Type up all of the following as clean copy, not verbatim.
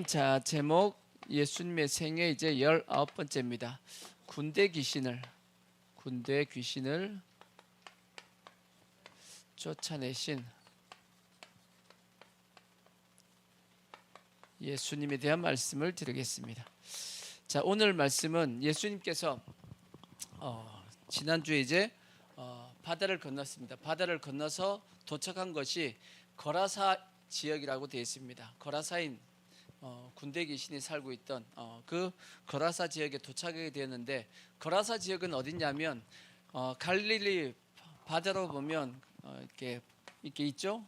자, 제목 예수님의 생애 이제 19번째입니다. 군대 귀신을 쫓아내신 예수님에 대한 말씀을 드리겠습니다. 자, 오늘 말씀은 예수님께서 지난주에 이제 바다를 건넜습니다. 바다를 건너서 도착한 것이 거라사 지역이라고 되어 있습니다. 거라사인 군대 귀신이 살고 있던 그 거라사 지역에 도착하게 되었는데, 거라사 지역은 어디냐면 갈릴리 바다로 보면 이렇게 있죠.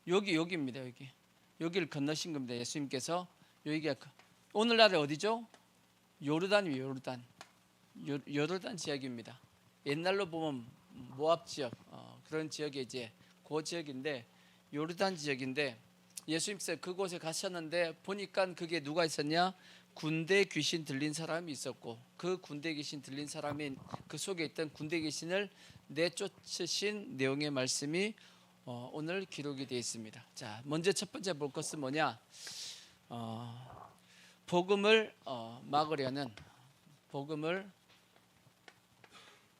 여기입니다. 여기를 건너신 겁니다. 예수님께서. 여기가 오늘날에 어디죠? 요르단이에요. 요르단 지역입니다. 옛날로 보면 모압 지역 그런 지역에 이제 그 지역인데, 요르단 지역인데, 예수님께서 그곳에 가셨는데 보니까 그게 누가 있었냐? 군대 귀신 들린 사람이 있었고, 그 군대 귀신 들린 사람이 그 속에 있던 군대 귀신을 내쫓으신 내용의 말씀이 오늘 기록이 되어 있습니다. 자, 먼저 첫 번째 볼 것은 뭐냐? 복음을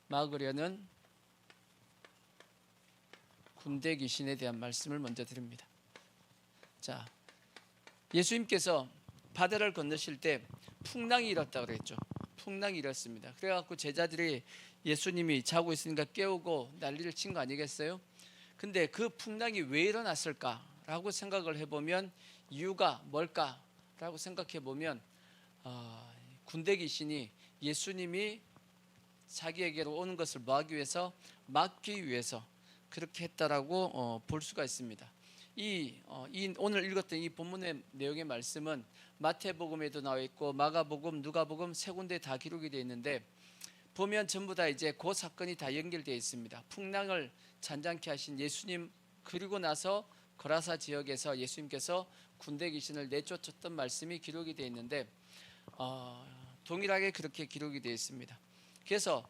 막으려는 군대 귀신에 대한 말씀을 먼저 드립니다. 자, 예수님께서 바다를 건너실 때 풍랑이 일었다고 그랬죠. 풍랑이 일었습니다. 그래갖고 제자들이 예수님이 자고 있으니까 깨우고 난리를 친 거 아니겠어요? 근데 그 풍랑이 왜 일어났을까라고 생각을 해보면 이유가 뭘까라고 생각해보면 군대 귀신이 예수님이 자기에게로 오는 것을 막기 위해서 그렇게 했다라고 볼 수가 있습니다. 이 오늘 읽었던 이 본문의 내용의 말씀은 마태복음에도 나와 있고 마가복음, 누가복음 세 군데 다 기록이 되어 있는데, 보면 전부 다 이제 그 사건이 다 연결되어 있습니다. 풍랑을 잔잔케 하신 예수님, 그리고 나서 거라사 지역에서 예수님께서 군대 귀신을 내쫓았던 말씀이 기록이 되어 있는데 동일하게 그렇게 기록이 되어 있습니다. 그래서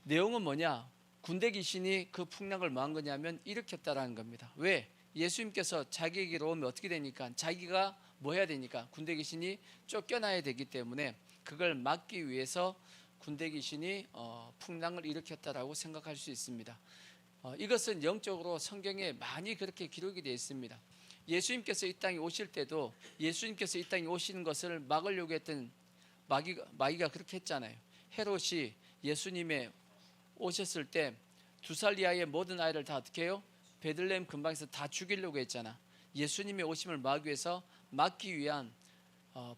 내용은 뭐냐? 군대 귀신이 그 풍랑을 뭐 한 거냐면 일으켰다라는 겁니다. 왜? 예수님께서 자기에게로 오면 어떻게 되니까, 자기가 뭐 해야 되니까, 군대 귀신이 쫓겨나야 되기 때문에 그걸 막기 위해서 군대 귀신이 풍랑을 일으켰다라고 생각할 수 있습니다. 이것은 영적으로 성경에 많이 그렇게 기록이 되어 있습니다. 예수님께서 이 땅에 오실 때도 예수님께서 이 땅에 오시는 것을 막으려고 했던 마귀가 그렇게 했잖아요. 헤롯이 예수님의 오셨을 때 2살 이하의 모든 아이를 다 어떻게 해요? 베들레헴 근방에서 다 죽이려고 했잖아. 예수님의 오심을 막기 위한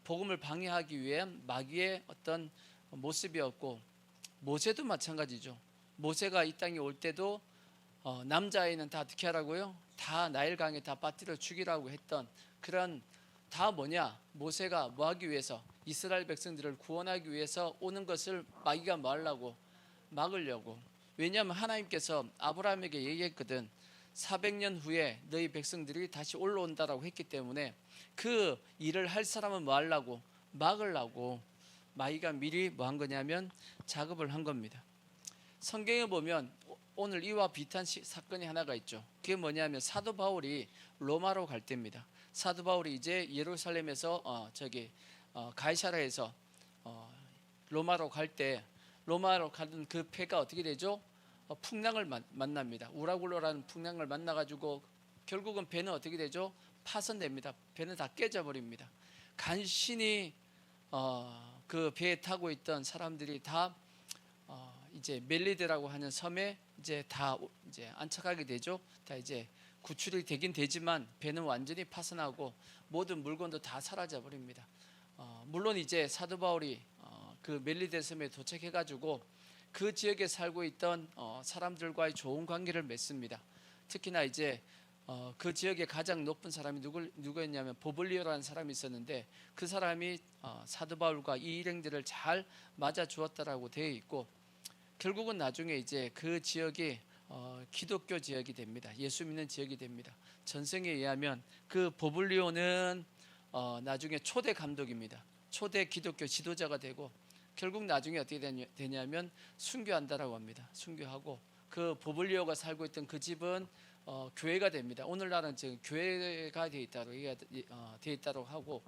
복음을 방해하기 위한 마귀의 어떤 모습이었고, 모세도 마찬가지죠. 모세가 이 땅에 올 때도 남자아이는 다 어떻게 하라고요? 다 나일강에 다 빠뜨려 죽이라고 했던 그런, 다 뭐냐? 모세가 뭐 하기 위해서, 이스라엘 백성들을 구원하기 위해서 오는 것을 마귀가 뭐 하려고? 막으려고. 왜냐하면 하나님께서 아브라함에게 얘기했거든. 400년 후에 너희 백성들이 다시 올라온다라고 했기 때문에 그 일을 할 사람은 뭐 하려고? 막으려고 마귀가 미리 뭐 한 거냐면 작업을 한 겁니다. 성경에 보면 오늘 이와 비슷한 사건이 하나가 있죠. 그게 뭐냐면 사도 바울이 로마로 갈 때입니다. 사도 바울이 이제 예루살렘에서 가이사라에서 로마로 갈 때, 로마로 가는 그 배가 어떻게 되죠? 풍랑을 만납니다. 우라굴로라는 풍랑을 만나가지고 결국은 배는 어떻게 되죠? 파손됩니다. 배는 다 깨져버립니다. 간신히 그 배에 타고 있던 사람들이 다 이제 멜리데라고 하는 섬에 이제 안착하게 되죠. 다 이제 구출이 되긴 되지만 배는 완전히 파손하고 모든 물건도 다 사라져 버립니다. 물론 이제 사도 바울이 그 멜리데 섬에 도착해가지고 그 지역에 살고 있던 사람들과의 좋은 관계를 맺습니다. 특히나 이제 그 지역의 가장 높은 사람이 누구였냐면 보블리오라는 사람이 있었는데, 그 사람이 사도 바울과 이 일행들을 잘 맞아 주었다라고 되어 있고, 결국은 나중에 이제 그 지역이 기독교 지역이 됩니다. 예수 믿는 지역이 됩니다. 전승에 의하면 그 보블리오는 나중에 초대 감독입니다. 초대 기독교 지도자가 되고, 결국 나중에 어떻게 되냐면 순교한다라고 합니다. 순교하고 그 보블리오가 살고 있던 그 집은 교회가 됩니다. 오늘날은 지금 교회가 되어 있다고 하고,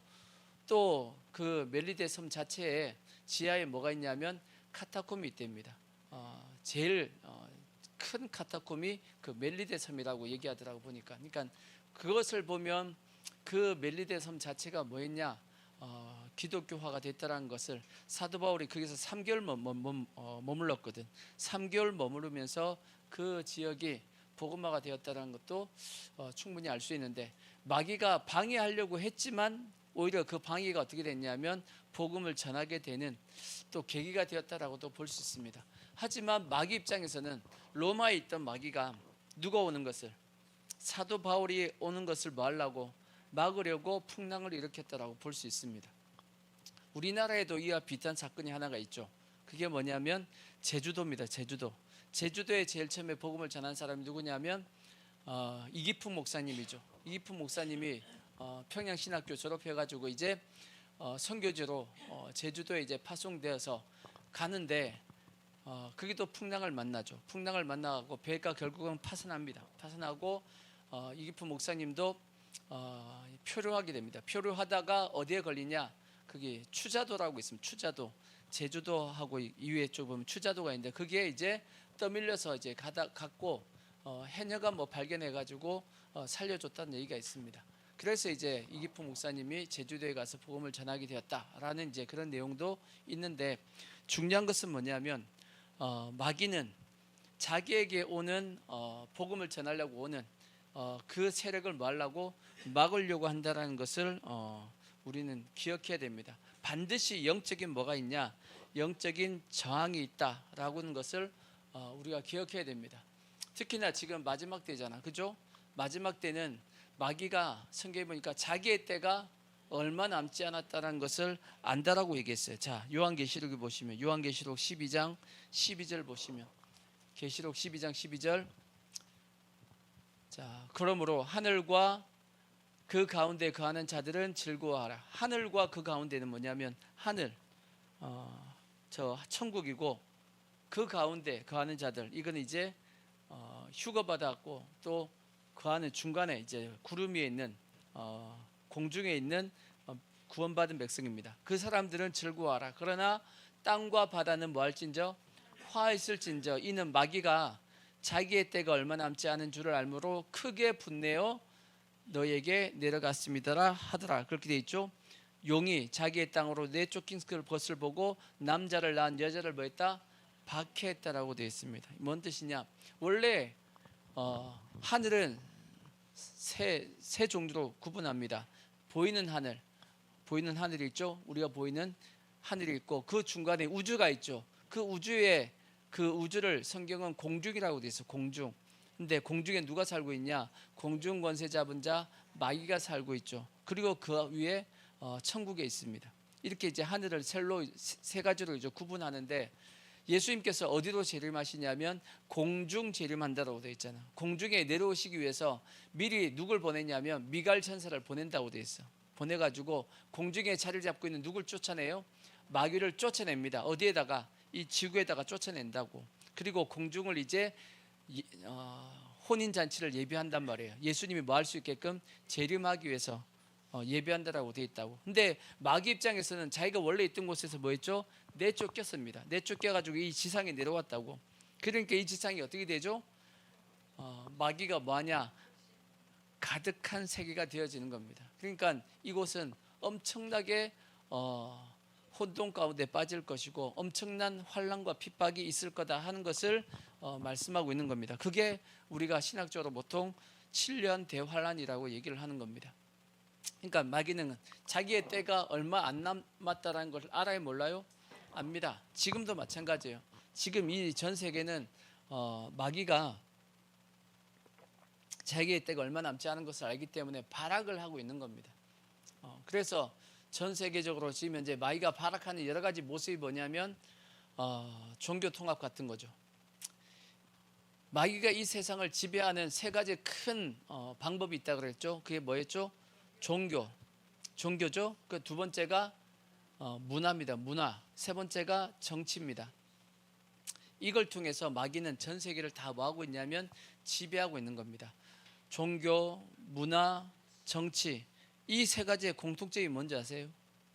또 그 멜리데 섬 자체에 지하에 뭐가 있냐면 카타콤이 있답니다. 제일 큰 카타콤이 그 멜리데 섬이라고 얘기하더라고 보니까. 그러니까 그것을 보면 그 멜리데 섬 자체가 뭐였냐, 기독교화가 됐다는 것을 사도 바울이 거기서 3개월 머물렀거든. 3개월 머무르면서 그 지역이 복음화가 되었다는 것도 충분히 알 수 있는데, 마귀가 방해하려고 했지만 오히려 그 방해가 어떻게 됐냐면 복음을 전하게 되는 또 계기가 되었다라고도 볼 수 있습니다. 하지만 마귀 입장에서는 로마에 있던 마귀가 누가 오는 것을, 사도 바울이 오는 것을 뭐 하려고, 막으려고 풍랑을 일으켰다라고 볼 수 있습니다. 우리나라에도 이와 비슷한 사건이 하나가 있죠. 그게 뭐냐면 제주도입니다. 제주도에 제일 처음에 복음을 전한 사람이 누구냐면 이기풍 목사님이죠. 이기풍 목사님이 평양신학교 졸업해가지고 이제 선교지로 제주도에 이제 파송되어서 가는데 거기도 풍랑을 만나죠. 풍랑을 만나고 배가 결국은 파산합니다. 파산하고 이기풍 목사님도 표류하게 됩니다. 표류하다가 어디에 걸리냐? 그게 추자도라고 있습니다. 추자도, 제주도하고 이외에 쪽 보면 추자도가 있는데, 그게 이제 떠밀려서 이제 갔고 해녀가 뭐 발견해가지고 살려줬다는 얘기가 있습니다. 그래서 이제 이기풍 목사님이 제주도에 가서 복음을 전하게 되었다라는 이제 그런 내용도 있는데, 중요한 것은 뭐냐면 마귀는 자기에게 오는 복음을 전하려고 오는 그 세력을 뭐 하려고, 막으려고 한다라는 것을 우리는 기억해야 됩니다. 반드시 영적인 뭐가 있냐, 영적인 저항이 있다라고 하는 것을 우리가 기억해야 됩니다. 특히나 지금 마지막 때잖아, 그죠? 마지막 때는 마귀가 성경에 보니까 자기의 때가 얼마 남지 않았다는 것을 안다라고 얘기했어요. 자, 요한계시록에 보시면, 요한계시록 12장 12절 보시면, 계시록 12장 12절. 자, 그러므로 하늘과 그 가운데 거하는 자들은 즐거워하라. 하늘과 그 가운데는 뭐냐면 하늘, 저 천국이고, 그 가운데 거하는 자들, 이건 이제 휴거받았고 또 거하는 중간에 이제 구름 위에 있는 공중에 있는 구원받은 백성입니다. 그 사람들은 즐거워하라. 그러나 땅과 바다는 뭐할진저 화했을진저, 이는 마귀가 자기의 때가 얼마 남지 않은 줄을 알므로 크게 분내어 너에게 내려갔습니다라 하더라. 그렇게 돼 있죠. 용이 자기의 땅으로 내쫓긴 것을 보고 남자를 낳은 여자를 뭐했다? 박해했다라고 되어 있습니다. 뭔 뜻이냐? 원래 하늘은 세 종류로 구분합니다. 보이는 하늘이 있죠. 우리가 보이는 하늘이 있고, 그 중간에 우주가 있죠. 그 우주에, 그 우주를 성경은 공중이라고 되어 있어요. 공중. 근데 공중에 누가 살고 있냐? 공중 권세 잡은 자 마귀가 살고 있죠. 그리고 그 위에 천국에 있습니다. 이렇게 이제 하늘을 세 가지로 이제 구분하는데, 예수님께서 어디로 재림하시냐면 공중 재림한다라고 되어 있잖아. 공중에 내려오시기 위해서 미리 누굴 보냈냐면 미갈 천사를 보낸다고 되어 있어. 보내가지고 공중에 자리를 잡고 있는 누굴 쫓아내요? 마귀를 쫓아냅니다. 어디에다가? 이 지구에다가 쫓아낸다고. 그리고 공중을 이제 혼인잔치를 예비한단 말이에요. 예수님이 뭐 할 수 있게끔 재림하기 위해서 예비한다라고 되어 있다고. 근데 마귀 입장에서는 자기가 원래 있던 곳에서 뭐 했죠? 내쫓겼습니다. 내쫓겨가지고 이 지상에 내려왔다고. 그러니까 이 지상이 어떻게 되죠? 마귀가 뭐하냐? 가득한 세계가 되어지는 겁니다. 그러니까 이곳은 엄청나게 혼돈 가운데 빠질 것이고 엄청난 환난과 핍박이 있을 거다 하는 것을 말씀하고 있는 겁니다. 그게 우리가 신학적으로 보통 7년 대환란이라고 얘기를 하는 겁니다. 그러니까 마귀는 자기의 때가 얼마 안 남았다는 걸 알아요, 몰라요? 압니다. 지금도 마찬가지예요. 지금 이 전 세계는 마귀가 자기의 때가 얼마 남지 않은 것을 알기 때문에 발악을 하고 있는 겁니다. 그래서 전 세계적으로 지금 현재 마귀가 발악하는 여러 가지 모습이 뭐냐면 종교 통합 같은 거죠. 마귀가 이 세상을 지배하는 세 가지 큰 방법이 있다고 그랬죠. 그게 뭐였죠? 종교죠. 그 두 번째가 문화입니다. 문화. 세 번째가 정치입니다. 이걸 통해서 마귀는 전 세계를 다 뭐하고 있냐면 지배하고 있는 겁니다. 종교, 문화, 정치, 이 세 가지의 공통점이 뭔지 아세요?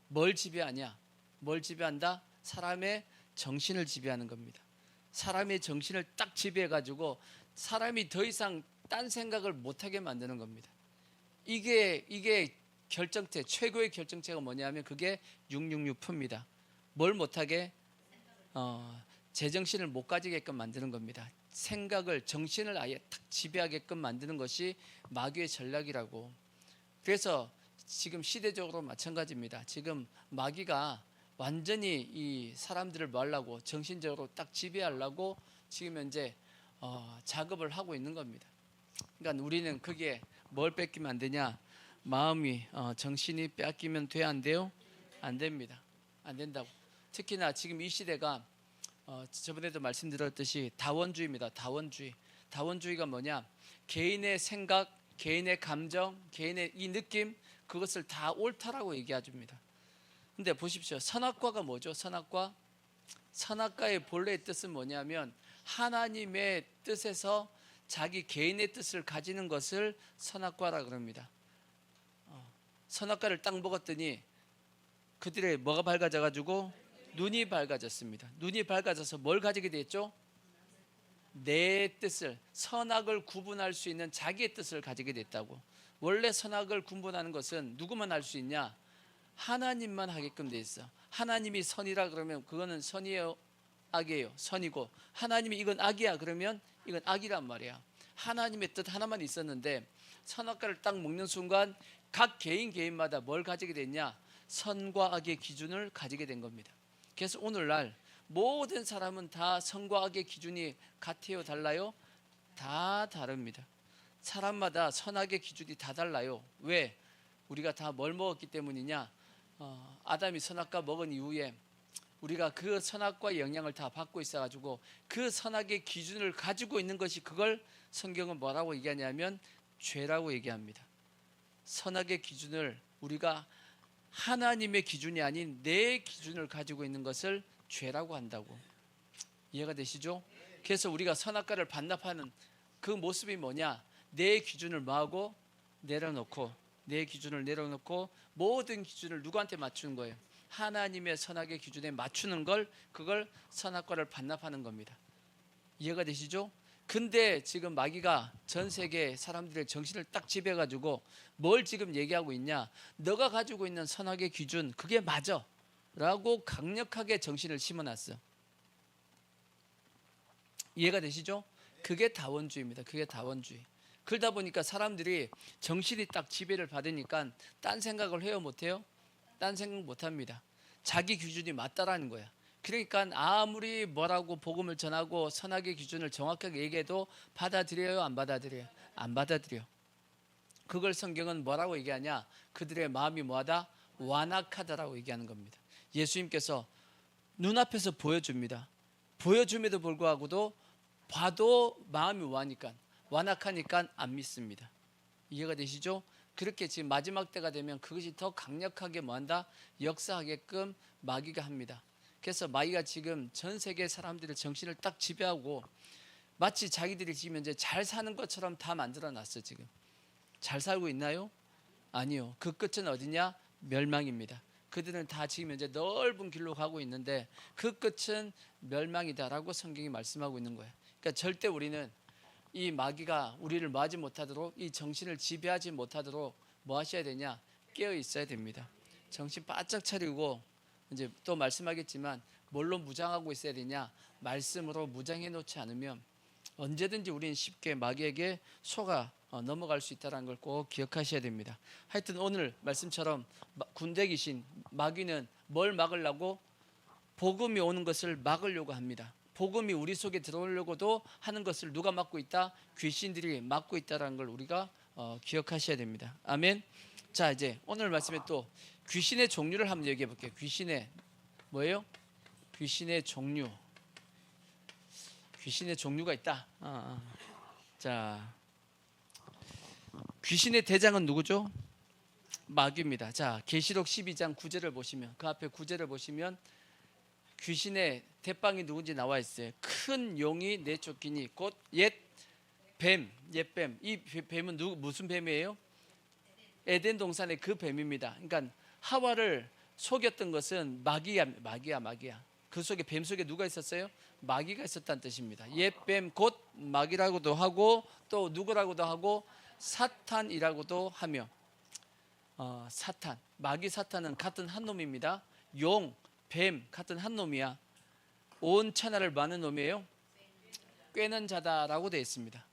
뭘 지배하냐? 뭘 지배한다? 사람의 정신을 지배하는 겁니다. 사람의 정신을 딱 지배해가지고 사람이 더 이상 딴 생각을 못하게 만드는 겁니다. 이게 결정체, 최고의 결정체가 뭐냐면 그게 666F입니다. 뭘 못하게? 제정신을 못 가지게끔 만드는 겁니다. 생각을, 정신을 아예 탁 지배하게끔 만드는 것이 마귀의 전략이라고. 그래서 지금 시대적으로 마찬가지입니다. 지금 마귀가 완전히 이 사람들을 뭐 하려고, 정신적으로 딱 지배하려고 지금 현재 작업을 하고 있는 겁니다. 그러니까 우리는 그게 뭘 뺏기면 안 되냐? 마음이, 정신이 뺏기면 돼, 안 돼요? 안 됩니다. 안 된다고. 특히나 지금 이 시대가 저번에도 말씀드렸듯이 다원주의입니다. 다원주의. 다원주의가 뭐냐? 개인의 생각, 개인의 감정, 개인의 이 느낌, 그것을 다 옳다라고 얘기해 줍니다. 근데 보십시오. 선악과가 뭐죠? 선악과? 선악과의 본래의 뜻은 뭐냐면 하나님의 뜻에서 자기 개인의 뜻을 가지는 것을 선악과라 그럽니다. 선악과를 딱 먹었더니 그들의 뭐가 밝아져가지고 눈이 밝아졌습니다. 눈이 밝아져서 뭘 가지게 됐죠? 내 뜻을, 선악을 구분할 수 있는 자기의 뜻을 가지게 됐다고. 원래 선악을 구분하는 것은 누구만 할 수 있냐? 하나님만 하게끔 돼 있어. 하나님이 선이라 그러면 그거는 선이에요, 악이에요? 선이고, 하나님이 이건 악이야 그러면 이건 악이란 말이야. 하나님의 뜻 하나만 있었는데 선악과를 딱 먹는 순간 각 개인마다 뭘 가지게 됐냐? 선과 악의 기준을 가지게 된 겁니다. 그래서 오늘날 모든 사람은 다 선과 악의 기준이 같아요, 달라요? 다 다릅니다. 사람마다 선악의 기준이 다 달라요. 왜? 우리가 다 뭘 먹었기 때문이냐? 아담이 선악과 먹은 이후에 우리가 그 선악과의 영향을 다 받고 있어가지고 그 선악의 기준을 가지고 있는 것이, 그걸 성경은 뭐라고 얘기하냐면 죄라고 얘기합니다. 선악의 기준을, 우리가 하나님의 기준이 아닌 내 기준을 가지고 있는 것을 죄라고 한다고. 이해가 되시죠? 그래서 우리가 선악과를 반납하는 그 모습이 뭐냐? 내 기준을 뭐하고? 내려놓고, 내 기준을 내려놓고 모든 기준을 누구한테 맞추는 거예요? 하나님의 선악의 기준에 맞추는 걸, 그걸 선악과를 반납하는 겁니다. 이해가 되시죠? 근데 지금 마귀가 전 세계 사람들의 정신을 딱 지배해가지고 뭘 지금 얘기하고 있냐? 너가 가지고 있는 선악의 기준, 그게 맞아 라고 강력하게 정신을 심어놨어. 이해가 되시죠? 그게 다원주의입니다. 그게 다원주의. 그러다 보니까 사람들이 정신이 딱 지배를 받으니까 딴 생각을 해요, 못해요? 딴 생각 못합니다. 자기 기준이 맞다라는 거야. 그러니까 아무리 뭐라고 복음을 전하고 선악의 기준을 정확하게 얘기해도 받아들여요, 안 받아들여요? 안 받아들여. 그걸 성경은 뭐라고 얘기하냐? 그들의 마음이 뭐하다? 완악하다라고 얘기하는 겁니다. 예수님께서 눈앞에서 보여줍니다. 보여줌에도 불구하고도 봐도 마음이 완악하니까 안 믿습니다. 이해가 되시죠? 그렇게 지금 마지막 때가 되면 그것이 더 강력하게 뭐한다? 역사하게끔 마귀가 합니다. 그래서 마귀가 지금 전 세계 사람들의 정신을 딱 지배하고 마치 자기들이 지금 이제 잘 사는 것처럼 다 만들어놨어. 지금 잘 살고 있나요? 아니요. 그 끝은 어디냐? 멸망입니다. 그들은 다 지금 이제 넓은 길로 가고 있는데 그 끝은 멸망이다라고 성경이 말씀하고 있는 거예요. 그러니까 절대 우리는 이 마귀가 우리를 뭐하지 못하도록, 이 정신을 지배하지 못하도록 뭐 하셔야 되냐? 깨어 있어야 됩니다. 정신 바짝 차리고, 이제 또 말씀하겠지만 뭘로 무장하고 있어야 되냐? 말씀으로 무장해 놓지 않으면 언제든지 우리는 쉽게 마귀에게 속아 넘어갈 수 있다는 걸 꼭 기억하셔야 됩니다. 하여튼 오늘 말씀처럼 군대 귀신, 마귀는 뭘 막으려고? 복음이 오는 것을 막으려고 합니다. 복음이 우리 속에 들어오려고도 하는 것을 누가 막고 있다? 귀신들이 막고 있다는 걸 우리가 기억하셔야 됩니다. 아멘. 자, 이제 오늘 말씀에 또 귀신의 종류를 한번 얘기해 볼게요. 귀신의 뭐예요? 귀신의 종류. 귀신의 종류가 있다. 자, 귀신의 대장은 누구죠? 마귀입니다. 자, 계시록 12장 9절을 보시면, 그 앞에 9절을 보시면 귀신의 대빵이 누군지 나와 있어요. 큰 용이 내쫓기니 곧 옛 뱀, 옛뱀. 이 뱀은 무슨 뱀이에요? 에덴 동산의 그 뱀입니다. 그러니까 하와를 속였던 것은 마귀야. 그 속에 뱀 속에 누가 있었어요? 마귀가 있었다는 뜻입니다. 옛뱀 곧 마귀라고도 하고 또 누구라고도 하고 사탄이라고도 하며 사탄, 마귀 사탄은 같은 한 놈입니다. 용, 뱀 같은 한 놈이야. 온 천하를 마는 놈이에요. 꿰는 자다라고 되어 있습니다.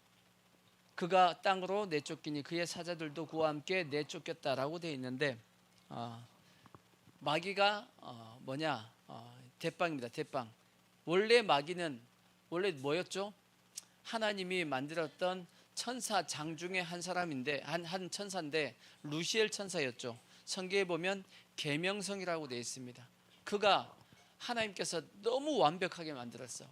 그가 땅으로 내쫓기니 그의 사자들도 그와 함께 내쫓겼다라고 되어 있는데 마귀가 대빵입니다. 대빵. 원래 마귀는 원래 뭐였죠? 하나님이 만들었던 천사 장 중에 한 사람인데 한 천사인데 루시엘 천사였죠. 성경에 보면 계명성이라고 되어 있습니다. 그가 하나님께서 너무 완벽하게 만들었어.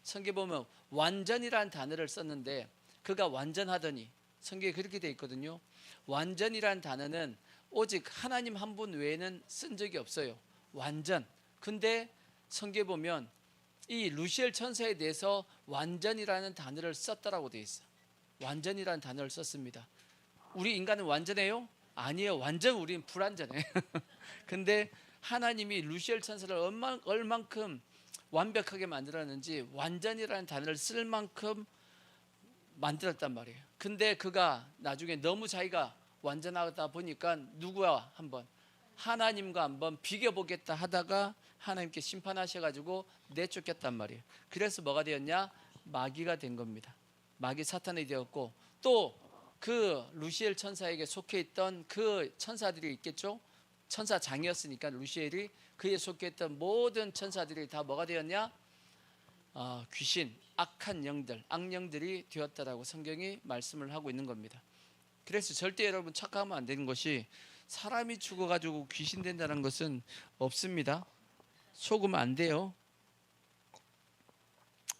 성경에 보면 완전이라는 단어를 썼는데 그가 완전하더니 성경에 그렇게 되어 있거든요. 완전이라는 단어는 오직 하나님 한 분 외에는 쓴 적이 없어요. 완전. 근데 성경에 보면 이 루시엘 천사에 대해서 완전이라는 단어를 썼다라고 되어 있어. 완전이라는 단어를 썼습니다. 우리 인간은 완전해요? 아니에요. 완전 우리는 불완전해. 근데 하나님이 루시엘 천사를 얼만큼 완벽하게 만들었는지 완전이라는 단어를 쓸 만큼 만들었단 말이에요. 근데 그가 나중에 너무 자기가 완전하다 보니까 누구와 한번 하나님과 한번 비교보겠다 하다가 하나님께 심판하셔가지고 내쫓겼단 말이에요. 그래서 뭐가 되었냐? 마귀가 된 겁니다. 마귀 사탄이 되었고 또 그 루시엘 천사에게 속해 있던 그 천사들이 있겠죠. 천사장이었으니까 루시엘이 그에 속해 있던 모든 천사들이 다 뭐가 되었냐? 귀신, 악한 영들, 악령들이 되었다라고 성경이 말씀을 하고 있는 겁니다. 그래서 절대 여러분 착각하면 안 되는 것이 사람이 죽어가지고 귀신 된다는 것은 없습니다. 속으면 안 돼요.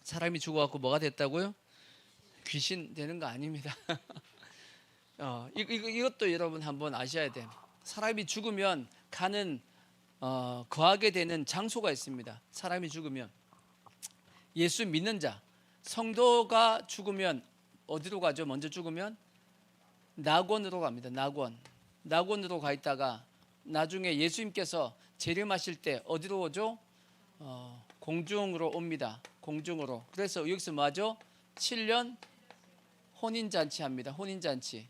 사람이 죽어갖고 뭐가 됐다고요? 귀신 되는 거 아닙니다. 이것도 여러분 한번 아셔야 돼요. 사람이 죽으면 거하게 되는 장소가 있습니다. 사람이 죽으면 예수 믿는 자, 성도가 죽으면 어디로 가죠? 먼저 죽으면 낙원으로 갑니다. 낙원으로 가 있다가 나중에 예수님께서 재림하실 때 어디로 오죠? 공중으로 옵니다. 공중으로. 그래서 여기서 뭐하죠? 7년 혼인잔치 합니다. 혼인잔치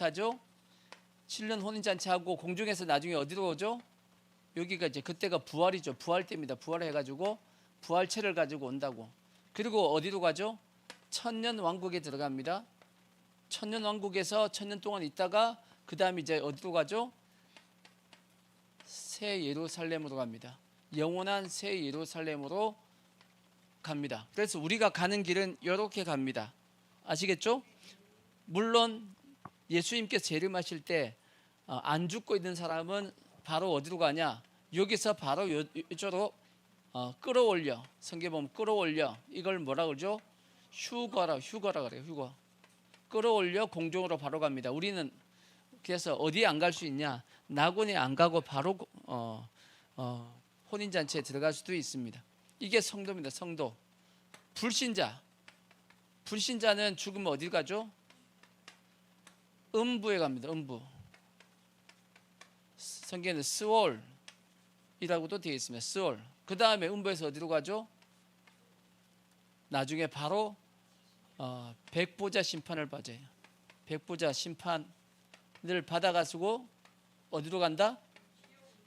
하죠? 7년 혼인잔치하고 공중에서 나중에 어디로 오죠? 여기가 이제 그때가 부활이죠. 부활 때입니다. 부활해가지고 부활체를 가지고 온다고. 그리고 어디로 가죠? 천년 왕국에 들어갑니다. 천년 왕국에서 천년 동안 있다가 그 다음에 이제 어디로 가죠? 새 예루살렘으로 갑니다. 영원한 새 예루살렘으로 갑니다. 그래서 우리가 가는 길은 이렇게 갑니다. 아시겠죠? 물론 예수님께서 재림하실 때 안 죽고 있는 사람은 바로 어디로 가냐? 여기서 바로 이쪽으로 끌어올려. 성경에 보면 끌어올려. 이걸 뭐라 그러죠? 휴거라 그래요. 휴거. 끌어올려 공중으로 바로 갑니다. 우리는 그래서 어디에 안 갈 수 있냐? 낙원에 안 가고 바로 혼인잔치에 들어갈 수도 있습니다. 이게 성도입니다. 성도. 불신자는 죽으면 어디 가죠? 음부에 갑니다. 음부. 성경에는 스월이라고도 되어 있습니다. 스월. 그 다음에 음부에서 어디로 가죠? 나중에 바로 백보자 심판을 받아요. 백보자 심판을 받아가지고 어디로 간다?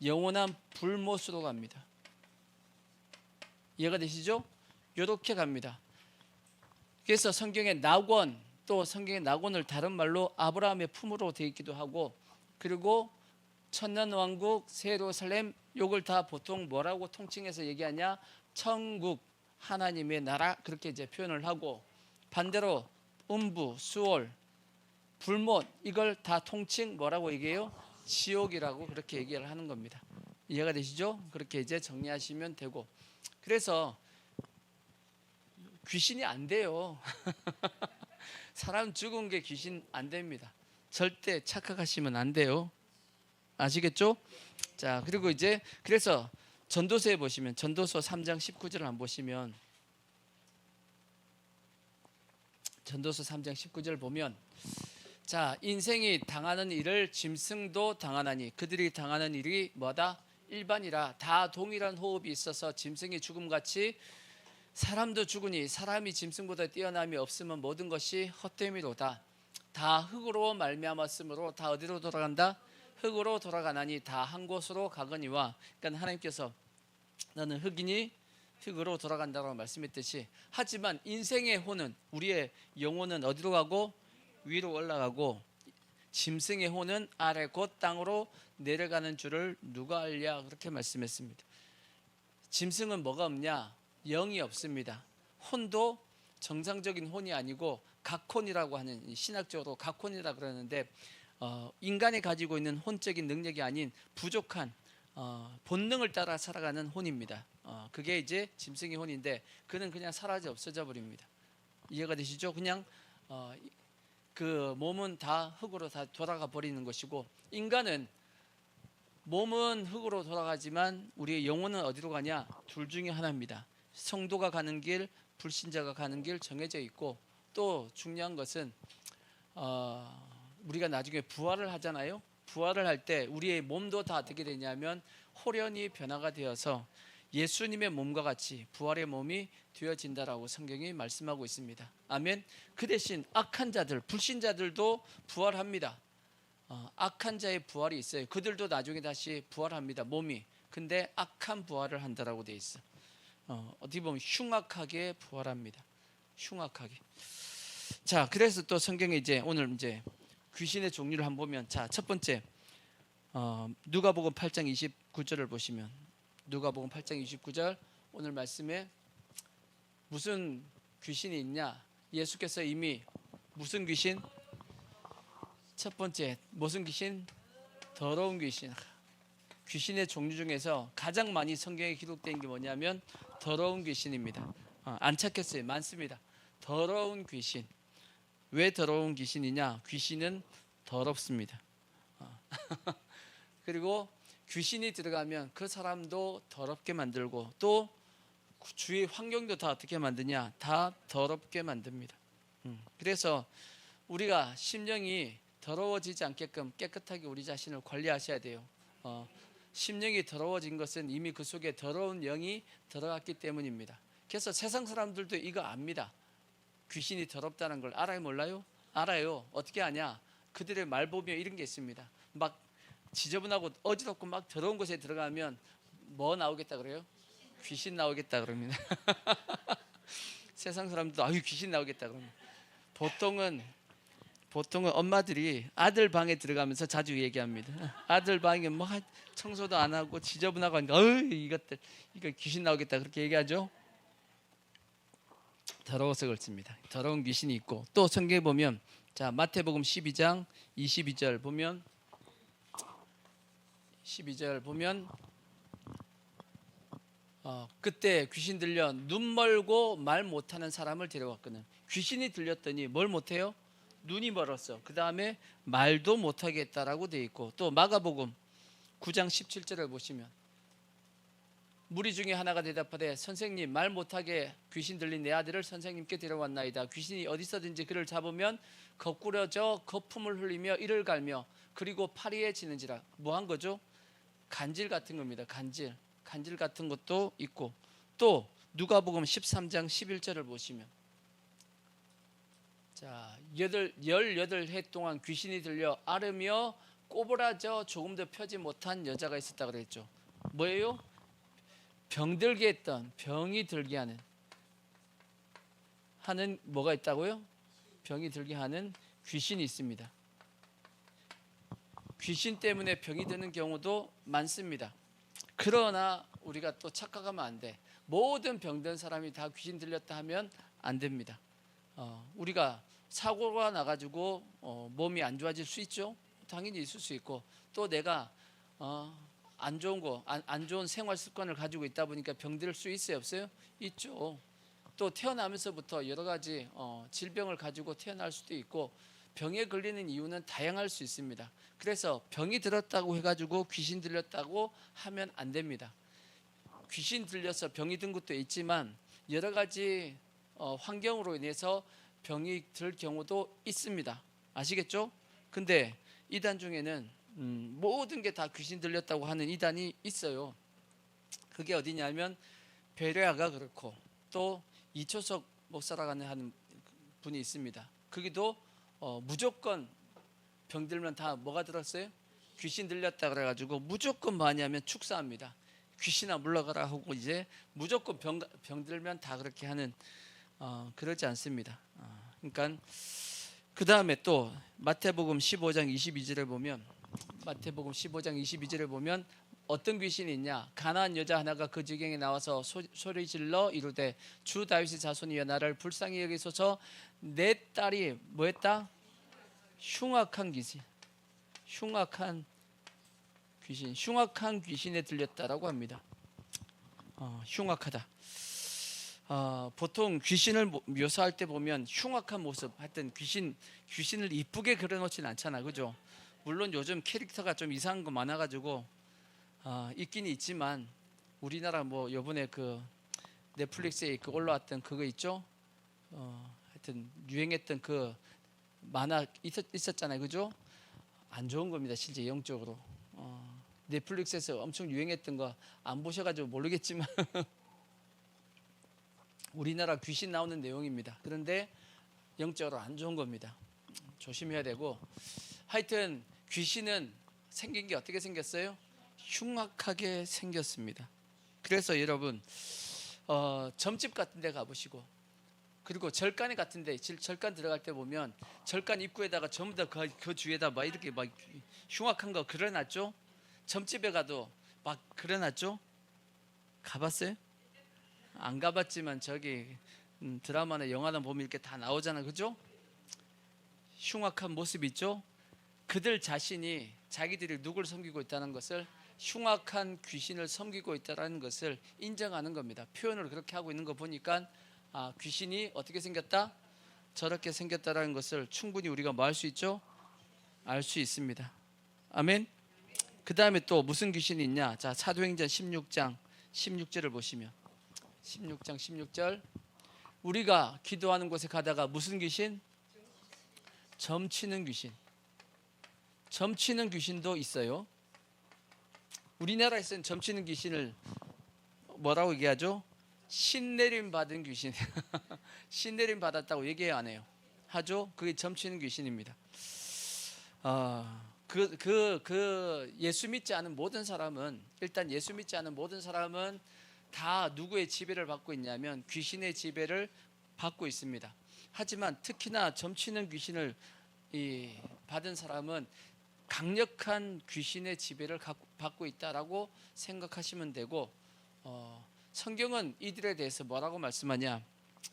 영원한 불못으로 갑니다. 이해가 되시죠? 이렇게 갑니다. 그래서 성경의 낙원, 또 성경의 낙원을 다른 말로 아브라함의 품으로 되어 있기도 하고, 그리고 천년왕국, 새 예루살렘, 요걸 다 보통 뭐라고 통칭해서 얘기하냐? 천국, 하나님의 나라, 그렇게 이제 표현을 하고, 반대로 음부, 수월, 불못, 이걸 다 통칭 뭐라고 얘기해요? 지옥이라고 그렇게 얘기를 하는 겁니다. 이해가 되시죠? 그렇게 이제 정리하시면 되고, 그래서 귀신이 안 돼요. 사람 죽은 게 귀신 안 됩니다. 절대 착각하시면 안 돼요. 아시겠죠? 자, 그리고 이제 그래서 전도서에 보시면 전도서 3장 19절을 한번 보시면 전도서 3장 19절 보면 자, 인생이 당하는 일을 짐승도 당하나니 그들이 당하는 일이 뭐다? 일반이라. 다 동일한 호흡이 있어서 짐승이 죽음같이 사람도 죽으니 사람이 짐승보다 뛰어남이 없으면 모든 것이 헛됨이로다. 다 흙으로 말미암았으므로 다 어디로 돌아간다? 흙으로 돌아가나니 다 한 곳으로 가거니와. 그러니까 하나님께서 너는 흙이니 흙으로 돌아간다고 말씀했듯이, 하지만 인생의 혼은, 우리의 영혼은 어디로 가고? 위로 올라가고 짐승의 혼은 아래 곧 땅으로 내려가는 줄을 누가 알랴, 그렇게 말씀했습니다. 짐승은 뭐가 없냐? 영이 없습니다. 혼도 정상적인 혼이 아니고 각혼이라고 하는, 신학적으로 각혼이라 그러는데 인간이 가지고 있는 혼적인 능력이 아닌 부족한 본능을 따라 살아가는 혼입니다. 그게 이제 짐승의 혼인데 그는 그냥 사라져 없어져 버립니다. 이해가 되시죠? 그냥 그 몸은 다 흙으로 다 돌아가 버리는 것이고, 인간은 몸은 흙으로 돌아가지만 우리의 영혼은 어디로 가냐? 둘 중에 하나입니다. 성도가 가는 길, 불신자가 가는 길 정해져 있고, 또 중요한 것은 우리가 나중에 부활을 하잖아요. 부활을 할 때 우리의 몸도 다 어떻게 되냐면 호련히 변화가 되어서 예수님의 몸과 같이 부활의 몸이 되어진다라고 성경이 말씀하고 있습니다. 아멘. 그 대신 악한 자들, 불신자들도 부활합니다. 악한 자의 부활이 있어요. 그들도 나중에 다시 부활합니다. 몸이. 근데 악한 부활을 한다라고 돼 있어. 어떻게 보면 흉악하게 부활합니다. 흉악하게. 자, 그래서 또 성경에 이제 오늘 이제 귀신의 종류를 한번 보면, 자, 첫 번째 누가복음 8장 29절을 보시면, 누가복음 8장 29절 오늘 말씀에 무슨 귀신이 있냐? 예수께서 이미 무슨 귀신? 첫 번째 무슨 귀신? 더러운 귀신. 귀신의 종류 중에서 가장 많이 성경에 기록된 게 뭐냐면 더러운 귀신입니다. 안 찾겠어요? 많습니다. 더러운 귀신. 왜 더러운 귀신이냐? 귀신은 더럽습니다. 그리고 귀신이 들어가면 그 사람도 더럽게 만들고, 또 주위 환경도 다 어떻게 만드냐? 다 더럽게 만듭니다. 그래서 우리가 심령이 더러워지지 않게끔 깨끗하게 우리 자신을 관리하셔야 돼요. 심령이 더러워진 것은 이미 그 속에 더러운 영이 들어갔기 때문입니다. 그래서 세상 사람들도 이거 압니다. 귀신이 더럽다는 걸 알아요, 몰라요? 알아요. 어떻게 아냐? 그들의 말 보면 이런 게 있습니다. 막 지저분하고 어지럽고 막 더러운 곳에 들어가면 뭐 나오겠다 그래요? 귀신 나오겠다 그럽니다. 세상 사람들도 아유 귀신 나오겠다 그럽니다. 보통은 엄마들이 아들 방에 들어가면서 자주 얘기합니다. 아들 방에 뭐 청소도 안 하고 지저분하고 하니까 이것들 이거 귀신 나오겠다 그렇게 얘기하죠. 더러워서 그렇습니다. 더러운 귀신이 있고, 또 성경에 보면, 자, 마태복음 12장 22절 보면, 12절 보면 그때 귀신 들려 눈 멀고 말 못하는 사람을 데려왔거든. 귀신이 들렸더니 뭘 못해요? 눈이 멀었어. 그 다음에 말도 못하게 했다라고 돼 있고, 또 마가복음 9장 17절을 보시면 무리 중에 하나가 대답하되 선생님, 말 못하게 귀신 들린 내 아들을 선생님께 데려왔나이다. 귀신이 어디서든지 그를 잡으면 거꾸러져 거품을 흘리며 이를 갈며 그리고 파리에 지는지라. 뭐 한 거죠? 간질 같은 겁니다. 간질 같은 것도 있고, 또 누가복음 13장 11절을 보시면, 자, 18해 동안 귀신이 들려 앓으며 꼬부라져 조금도 펴지 못한 여자가 있었다 그랬죠. 뭐예요? 병들게 했던, 병이 들게 하는 뭐가 있다고요? 병이 들게 하는 귀신이 있습니다. 귀신 때문에 병이 드는 경우도 많습니다. 그러나 우리가 또 착각하면 안 돼. 모든 병든 사람이 다 귀신 들렸다 하면 안 됩니다. 우리가 사고가 나가지고 몸이 안 좋아질 수 있죠. 당연히 있을 수 있고, 또 내가 안 좋은 생활 습관을 가지고 있다 보니까 병들 수 있어요, 없어요? 있죠. 또 태어나면서부터 여러 가지 질병을 가지고 태어날 수도 있고, 병에 걸리는 이유는 다양할 수 있습니다. 그래서 병이 들었다고 해가지고 귀신 들렸다고 하면 안 됩니다. 귀신 들려서 병이 든 것도 있지만 여러 가지 환경으로 인해서 병이 들 경우도 있습니다. 아시겠죠? 근데 이단 중에는 모든 게 다 귀신 들렸다고 하는 이단이 있어요. 그게 어디냐면 베레아가 그렇고 또 이초석 목사라고 하는 분이 있습니다. 거기도 무조건 병들면 다 뭐가 들었어요? 귀신 들렸다 그래가지고 무조건 많이 하면 축사합니다. 귀신아 물러가라 하고 이제 무조건 병들면 다 그렇게 하는 그러지 않습니다. 그러니까 그 다음에 또 마태복음 15장 22절을 보면 어떤 귀신이 있냐? 가나안 여자 하나가 그 지경에 나와서 소리질러 이르되 주 다윗의 자손이여 나를 불쌍히 여기소서 내 딸이 뭐했다? 흉악한 귀신에 들렸다라고 합니다. 흉악하다. 보통 귀신을 묘사할 때 보면 흉악한 모습, 하여튼 귀신을 이쁘게 그려놓지는 않잖아, 그죠? 물론 요즘 캐릭터가 좀 이상한 거 많아가지고 있긴 있지만 우리나라 뭐 요번에 그 넷플릭스에 그 올라왔던 그거 있죠? 하여튼 유행했던 그 만화 있었잖아요, 그죠? 안 좋은 겁니다, 실제 영적으로. 넷플릭스에서 엄청 유행했던 거 안 보셔가지고 모르겠지만 우리나라 귀신 나오는 내용입니다. 그런데 영적으로 안 좋은 겁니다. 조심해야 되고, 하여튼 귀신은 생긴 게 어떻게 생겼어요? 흉악하게 생겼습니다. 그래서 여러분 점집 같은 데 가보시고, 그리고 절간 같은 데, 절간 들어갈 때 보면 절간 입구에다가 전부 다 그 주위에다 막 이렇게 막 흉악한 거 그려놨죠. 점집에 가도 막 그려놨죠. 가봤어요? 안 가봤지만 저기 드라마나 영화나 보면 이렇게 다 나오잖아, 그죠? 흉악한 모습 있죠. 그들 자신이 자기들이 누굴 섬기고 있다는 것을, 흉악한 귀신을 섬기고 있다는 것을 인정하는 겁니다. 표현을 그렇게 하고 있는 거 보니까 귀신이 어떻게 생겼다? 저렇게 생겼다라는 것을 충분히 우리가 뭐 할 수 있죠? 알 수 있습니다. 아멘. 그 다음에 또 무슨 귀신이 있냐? 자, 사도행전 16장 16절을 보시면, 16장 16절, 우리가 기도하는 곳에 가다가 무슨 귀신? 점치는 귀신. 점치는 귀신도 있어요. 우리나라에서는 점치는 귀신을 뭐라고 얘기하죠? 신내림 받은 귀신. 신내림 받았다고 얘기 안 해요. 하죠? 그게 점치는 귀신입니다. 예수 믿지 않은 모든 사람은, 일단 예수 믿지 않은 모든 사람은 다 누구의 지배를 받고 있냐면 귀신의 지배를 받고 있습니다. 하지만 특히나 점치는 귀신을 받은 사람은 강력한 귀신의 지배를 받고 있다라고 생각하시면 되고, 성경은 이들에 대해서 뭐라고 말씀하냐?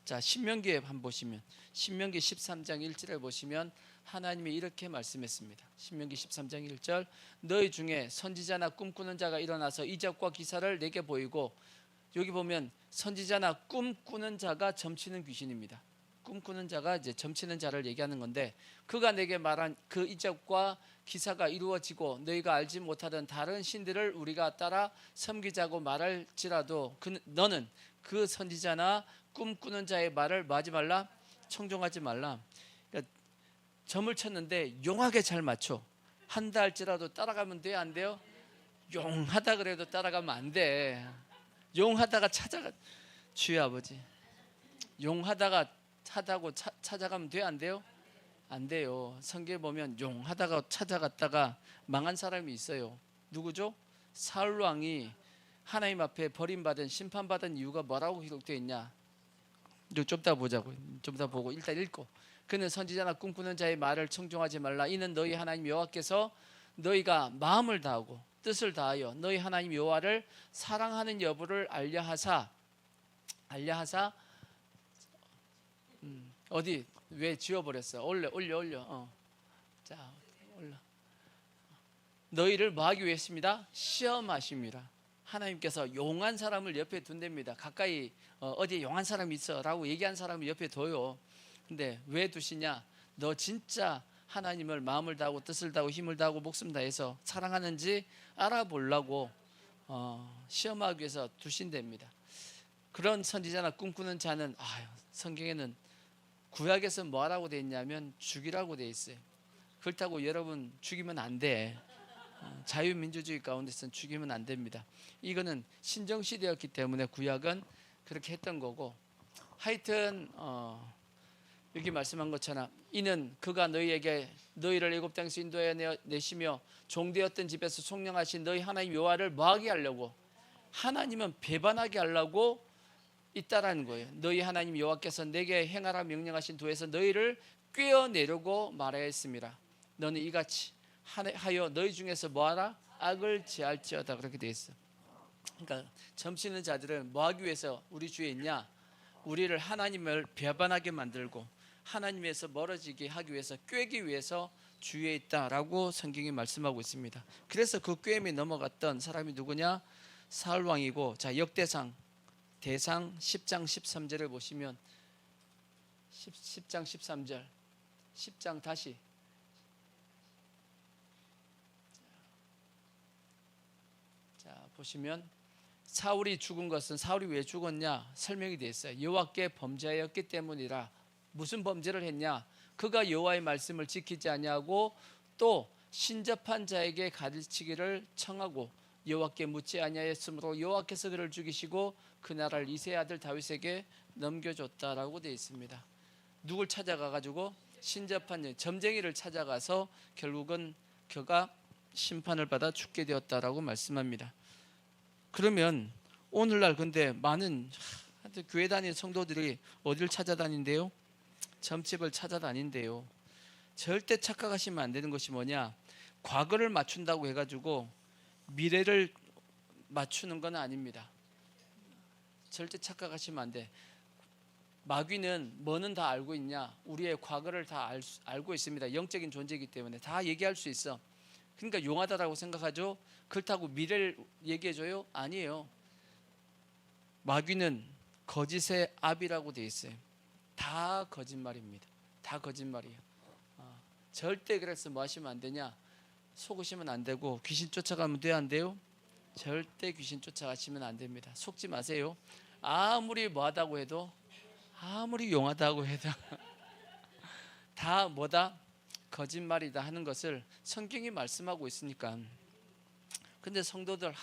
자, 신명기에 한번 보시면, 신명기 13장 1절에 보시면 하나님이 이렇게 말씀했습니다. 신명기 13장 1절, 너희 중에 선지자나 꿈꾸는 자가 일어나서 이적과 기사를 내게 보이고, 여기 보면 선지자나 꿈꾸는 자가 점치는 귀신입니다. 꿈꾸는 자가 이제 점치는 자를 얘기하는 건데, 그가 내게 말한 그 이적과 기사가 이루어지고 너희가 알지 못하던 다른 신들을 우리가 따라 섬기자고 말할지라도 너는 그 선지자나 꿈꾸는 자의 말을 뭐 하지 말라? 청종하지 말라. 그러니까 점을 쳤는데 용하게 잘 맞춰. 한다 할지라도 따라가면 돼요, 안 돼요? 용하다 그래도 따라가면 안 돼. 용하다가 주여 아버지, 용하다가 찾아가면 돼요, 안 돼요? 안 돼요. 성경에 보면 용하다가 찾아갔다가 망한 사람이 있어요. 누구죠? 사울 왕이 하나님 앞에 버림받은, 심판받은 이유가 뭐라고 기록되어 있냐? 좀 이따 보자고. 좀 이따 보고 일단 읽고. 그는 선지자나 꿈꾸는 자의 말을 청종하지 말라. 이는 너희 하나님 여호와께서 너희가 마음을 다하고 뜻을 다하여 너희 하나님 여호와를 사랑하는 여부를 알려하사 어디 왜 지워버렸어? 올려. 자, 올려. 너희를 뭐 하기 위해서입니다? 시험하십니다. 하나님께서 용한 사람을 옆에 둔답니다. 가까이 어디에 용한 사람이 있어라고 얘기한 사람을 옆에 둬요. 근데 왜 두시냐? 너 진짜 하나님을 마음을 다하고 뜻을 다하고 힘을 다하고 목숨 다해서 사랑하는지 알아보려고 시험하기 위해서 두신답니다. 그런 선지자나 꿈꾸는 자는 성경에는 구약에서 뭐라고 돼 있냐면 죽이라고 돼 있어요. 그렇다고 여러분 죽이면 안 돼. 자유민주주의 가운데서는 죽이면 안 됩니다. 이거는 신정시대였기 때문에 구약은 그렇게 했던 거고, 하여튼 여기 말씀한 것처럼 이는 그가 너희를 애굽 땅에서 인도하여 내시며 종되었던 집에서 속량하신 너희 하나님 여호와를 뭐하게 하려고, 하나님은 배반하게 하려고 있다라는 거예요. 너희 하나님 여호와께서 내게 행하라 명령하신 도에서 너희를 꿰어내려고 말하였습니다. 너는 이같이 하여 너희 중에서 뭐하라? 악을 제할지어다. 그렇게 되어 있어. 그러니까 점치는 자들은 뭐하기 위해서 우리 주위에 있냐? 우리를 하나님을 배반하게 만들고 하나님에서 멀어지게 하기 위해서, 꿰기 위해서 주위에 있다라고 성경이 말씀하고 있습니다. 그래서 그 꿰임에 넘어갔던 사람이 누구냐? 사울 왕이고, 자, 역대상 대상 10장 13절을 보시면 10장 13절 10장 다시 보시면 사울이 죽은 것은, 사울이 왜 죽었냐 설명이 되어 있어요. 여호와께 범죄하였기 때문이라. 무슨 범죄를 했냐? 그가 여호와의 말씀을 지키지 아니하고 또 신접한 자에게 가르치기를 청하고 여호와께 묻지 아니하였으므로 여호와께서 그를 죽이시고 그 나라를 이새의 아들 다윗에게 넘겨줬다라고 되어 있습니다. 누굴 찾아가가지고? 신접한 점쟁이를 찾아가서 결국은 그가 심판을 받아 죽게 되었다라고 말씀합니다. 그러면 오늘날 근데 많은 교회 다니는 성도들이 어디를 찾아다닌대요? 점집을 찾아다닌대요. 절대 착각하시면 안 되는 것이 뭐냐? 과거를 맞춘다고 해가지고 미래를 맞추는 건 아닙니다. 절대 착각하시면 안 돼. 마귀는 뭐는 다 알고 있냐? 우리의 과거를 다 알고 있습니다. 영적인 존재이기 때문에 다 얘기할 수 있어. 그러니까 용하다라고 생각하죠. 그렇다고 미래를 얘기해줘요? 아니에요. 마귀는 거짓의 압이라고 돼 있어요. 다 거짓말입니다. 다 거짓말이에요. 절대 그래서 뭐 하시면 안 되냐? 속으시면 안 되고 귀신 쫓아가면 돼요? 안 돼요? 절대 귀신 쫓아가시면 안 됩니다. 속지 마세요. 아무리 뭐하다고 해도, 아무리 용하다고 해도 다 뭐다? 거짓말이다 하는 것을 성경이 말씀하고 있으니까. 근데 성도들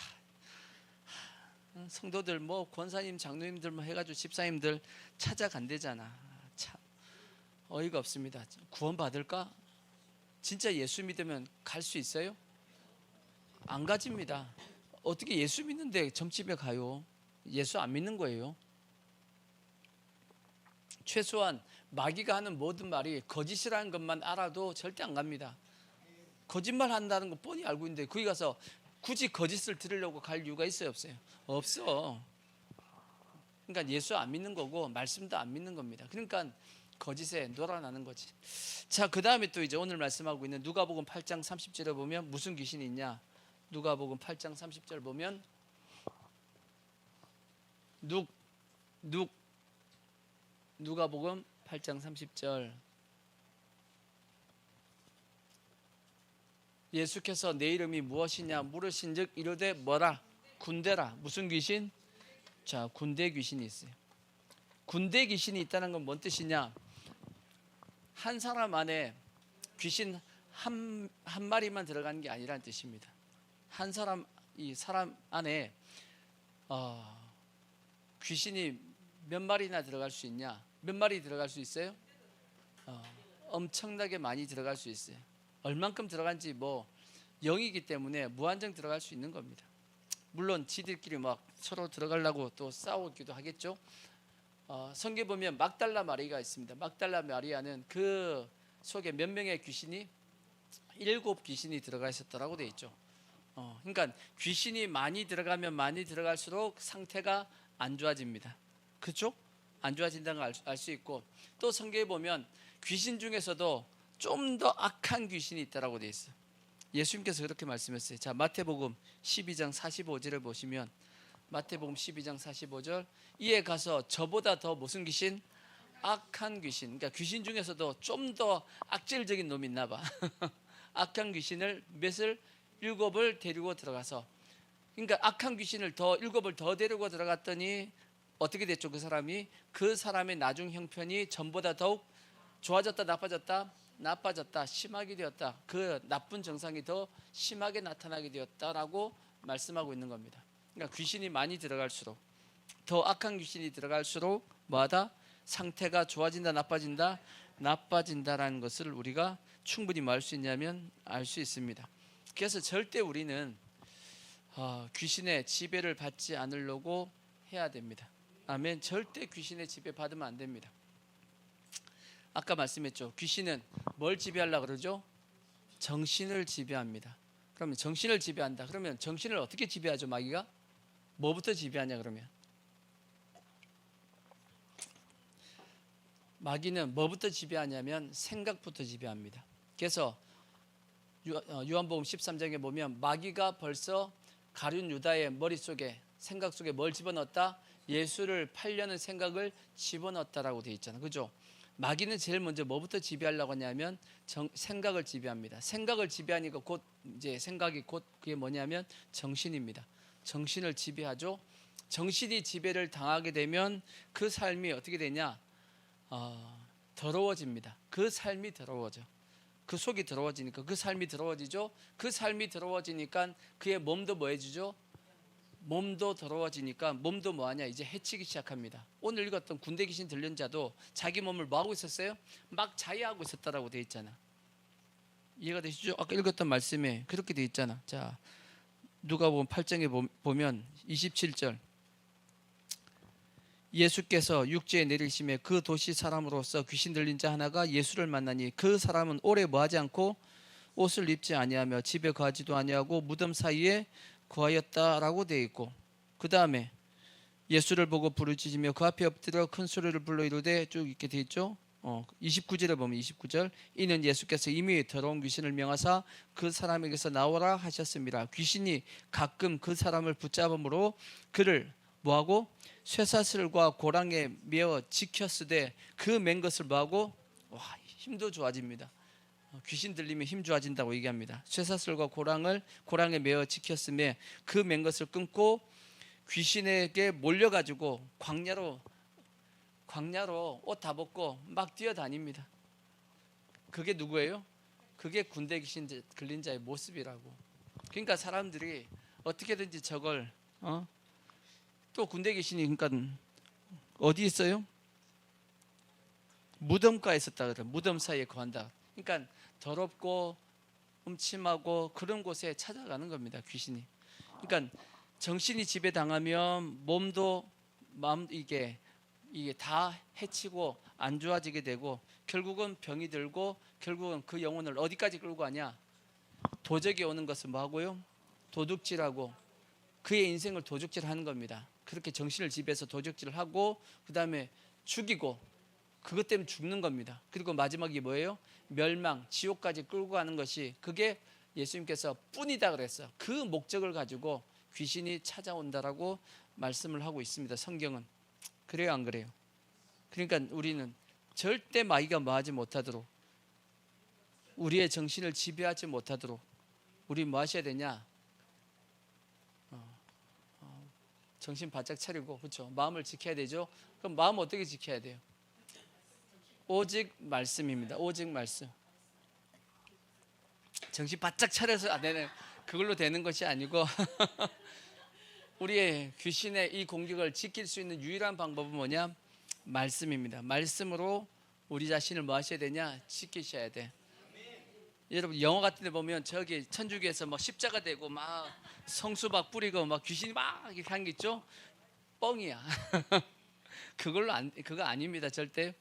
뭐 권사님 장로님들 뭐 해가지고 집사님들 찾아간대잖아. 참 어이가 없습니다. 구원 받을까? 진짜 예수 믿으면 갈 수 있어요? 안 가집니다. 어떻게 예수 믿는데 점집에 가요? 예수 안 믿는 거예요. 최소한 마귀가 하는 모든 말이 거짓이라는 것만 알아도 절대 안 갑니다. 거짓말 한다는 거 뻔히 알고 있는데 거기 가서 굳이 거짓을 들으려고 갈 이유가 있어요? 없어요? 없어. 그러니까 예수 안 믿는 거고 말씀도 안 믿는 겁니다. 그러니까 거짓에 놀아나는 거지. 자, 그 다음에 또 이제 오늘 말씀하고 있는 누가복음 8장 30절에 보면 무슨 귀신이 있냐? 누가복음 8장 30절 보면 누가복음 8장 30절 예수께서 내 이름이 무엇이냐 물으신즉 이르되 뭐라? 군대라. 무슨 귀신? 자, 군대 귀신이 있어요. 군대 귀신이 있다는 건 뭔 뜻이냐? 한 사람 안에 귀신 한 마리만 들어가는 게 아니라는 뜻입니다. 한 사람, 이 사람 안에 귀신이 몇 마리나 들어갈 수 있냐? 몇 마리 들어갈 수 있어요? 엄청나게 많이 들어갈 수 있어요. 얼만큼 들어간지 뭐 0이기 때문에 무한정 들어갈 수 있는 겁니다. 물론 지들끼리 막 서로 들어가려고 또 싸우기도 하겠죠. 성경에 보면 막달라 마리아가 있습니다. 막달라 마리아는 그 속에 몇 명의 귀신이 7 귀신이 들어가 있었다라고 되어 있죠. 그러니까 귀신이 많이 들어가면 많이 들어갈수록 상태가 안 좋아집니다. 그렇죠? 안 좋아진다는 걸 알 수 있고, 또 성경에 보면 귀신 중에서도 좀 더 악한 귀신이 있다라고 되어 있어요. 예수님께서 그렇게 말씀했어요. 자, 마태복음 12장 45절을 보시면 마태복음 12장 45절 이에 가서 저보다 더 무슨 귀신? 악한 귀신. 그러니까 귀신 중에서도 좀 더 악질적인 놈이 있나 봐. 악한 귀신을 몇을? 7을 데리고 들어가서 그러니까 악한 귀신을 더 7을 더 데리고 들어갔더니 어떻게 됐죠? 그 사람의 나중 형편이 전보다 더욱 좋아졌다, 나빠졌다? 나빠졌다, 심하게 되었다. 그 나쁜 증상이 더 심하게 나타나게 되었다라고 말씀하고 있는 겁니다. 그러니까 귀신이 많이 들어갈수록, 더 악한 귀신이 들어갈수록 뭐하다? 상태가 좋아진다, 나빠진다? 나빠진다라는 것을 우리가 충분히 뭐 할 수 있냐면 알 수 있습니다. 그래서 절대 우리는 귀신의 지배를 받지 않으려고 해야 됩니다. 아멘. 절대 귀신의 지배 받으면 안 됩니다. 아까 말씀했죠. 귀신은 뭘 지배하려고 그러죠? 정신을 지배합니다. 그러면 정신을 지배한다. 그러면 정신을 어떻게 지배하죠? 마귀가? 뭐부터 지배하냐 그러면? 마귀는 뭐부터 지배하냐면 생각부터 지배합니다. 그래서 요한복음 13장에 보면 마귀가 벌써 가룟 유다의 머릿속에, 생각 속에 뭘 집어넣었다? 예수를 팔려는 생각을 집어넣었다라고 되어 있잖아요. 그죠? 마귀는 제일 먼저 뭐부터 지배하려고 하냐면 생각을 지배합니다. 생각을 지배하니까 곧 이제 생각이 곧 그게 뭐냐면 정신입니다. 정신을 지배하죠. 정신이 지배를 당하게 되면 그 삶이 어떻게 되냐? 더러워집니다. 그 삶이 더러워져. 그 속이 더러워지니까 그 삶이 더러워지죠. 그 삶이 더러워지니까 그의 몸도 뭐 해주죠? 몸도 더러워지니까 몸도 뭐하냐? 이제 해치기 시작합니다. 오늘 읽었던 군대 귀신 들린 자도 자기 몸을 뭐하고 있었어요? 막 자해하고 있었다라고 되어 있잖아. 이해가 되시죠? 아까 읽었던 말씀에 그렇게 되어 있잖아. 자, 누가복음 8장에 보면 27절, 예수께서 육지에 내리심에 그 도시 사람으로서 귀신 들린 자 하나가 예수를 만나니 그 사람은 오래 뭐하지 않고 옷을 입지 아니하며 집에 거하지도 아니하고 무덤 사이에 거하였다라고 되어 있고, 그 다음에 예수를 보고 부르짖으며 그 앞에 엎드려 큰 소리를 불러 이르되, 쭉 이렇게 되어 있죠. 29절에 보면 29절, 이는 예수께서 이미 더러운 귀신을 명하사 그 사람에게서 나오라 하셨습니다. 귀신이 가끔 그 사람을 붙잡음으로 그를 뭐하고? 쇠사슬과 고랑에 매어 지켰으되 그 맨 것을 뭐하고? 힘도 좋아집니다. 귀신 들리면 힘 좋아진다고 얘기합니다. 쇠사슬과 고랑에 매어 지켰으며 그 맨 것을 끊고 귀신에게 몰려가지고 광야로 옷 다 벗고 막 뛰어다닙니다. 그게 누구예요? 그게 군대 귀신 들린 자의 모습이라고. 그러니까 사람들이 어떻게든지 저걸 또 군대 귀신이 그러니까 어디 있어요? 무덤가에 있었다 그래. 무덤 사이에 거한다. 그러니까 더럽고 음침하고 그런 곳에 찾아가는 겁니다. 귀신이. 그러니까 정신이 지배당하면 몸도 마음 이게 다 해치고 안 좋아지게 되고 결국은 병이 들고 결국은 그 영혼을 어디까지 끌고 가냐? 도적이 오는 것은 뭐하고요? 도둑질하고 그의 인생을 도둑질하는 겁니다. 그렇게 정신을 지배해서 도적질을 하고 그 다음에 죽이고 그것 때문에 죽는 겁니다. 그리고 마지막이 뭐예요? 멸망, 지옥까지 끌고 가는 것이 그게 예수님께서 뿐이다 그랬어요. 그 목적을 가지고 귀신이 찾아온다라고 말씀을 하고 있습니다. 성경은. 그래요, 안 그래요? 그러니까 우리는 절대 마귀가 뭐하지 못하도록, 우리의 정신을 지배하지 못하도록 우리 뭐 하셔야 되냐? 정신 바짝 차리고, 그렇죠? 마음을 지켜야 되죠. 그럼 마음 어떻게 지켜야 돼요? 오직 말씀입니다. 오직 말씀. 정신 바짝 차려서 그걸로 되는 것이 아니고 우리의 귀신의 이 공격을 지킬 수 있는 유일한 방법은 뭐냐? 말씀입니다. 말씀으로 우리 자신을 뭐 하셔야 되냐? 지키셔야 돼. 여러분 영화 같은 데 보면 저기 천주교에서 막 십자가 되고 막 성수박 뿌리고 막 귀신이 막 이렇게 한 게 있죠? 뻥이야. 그거 아닙니다. 절대.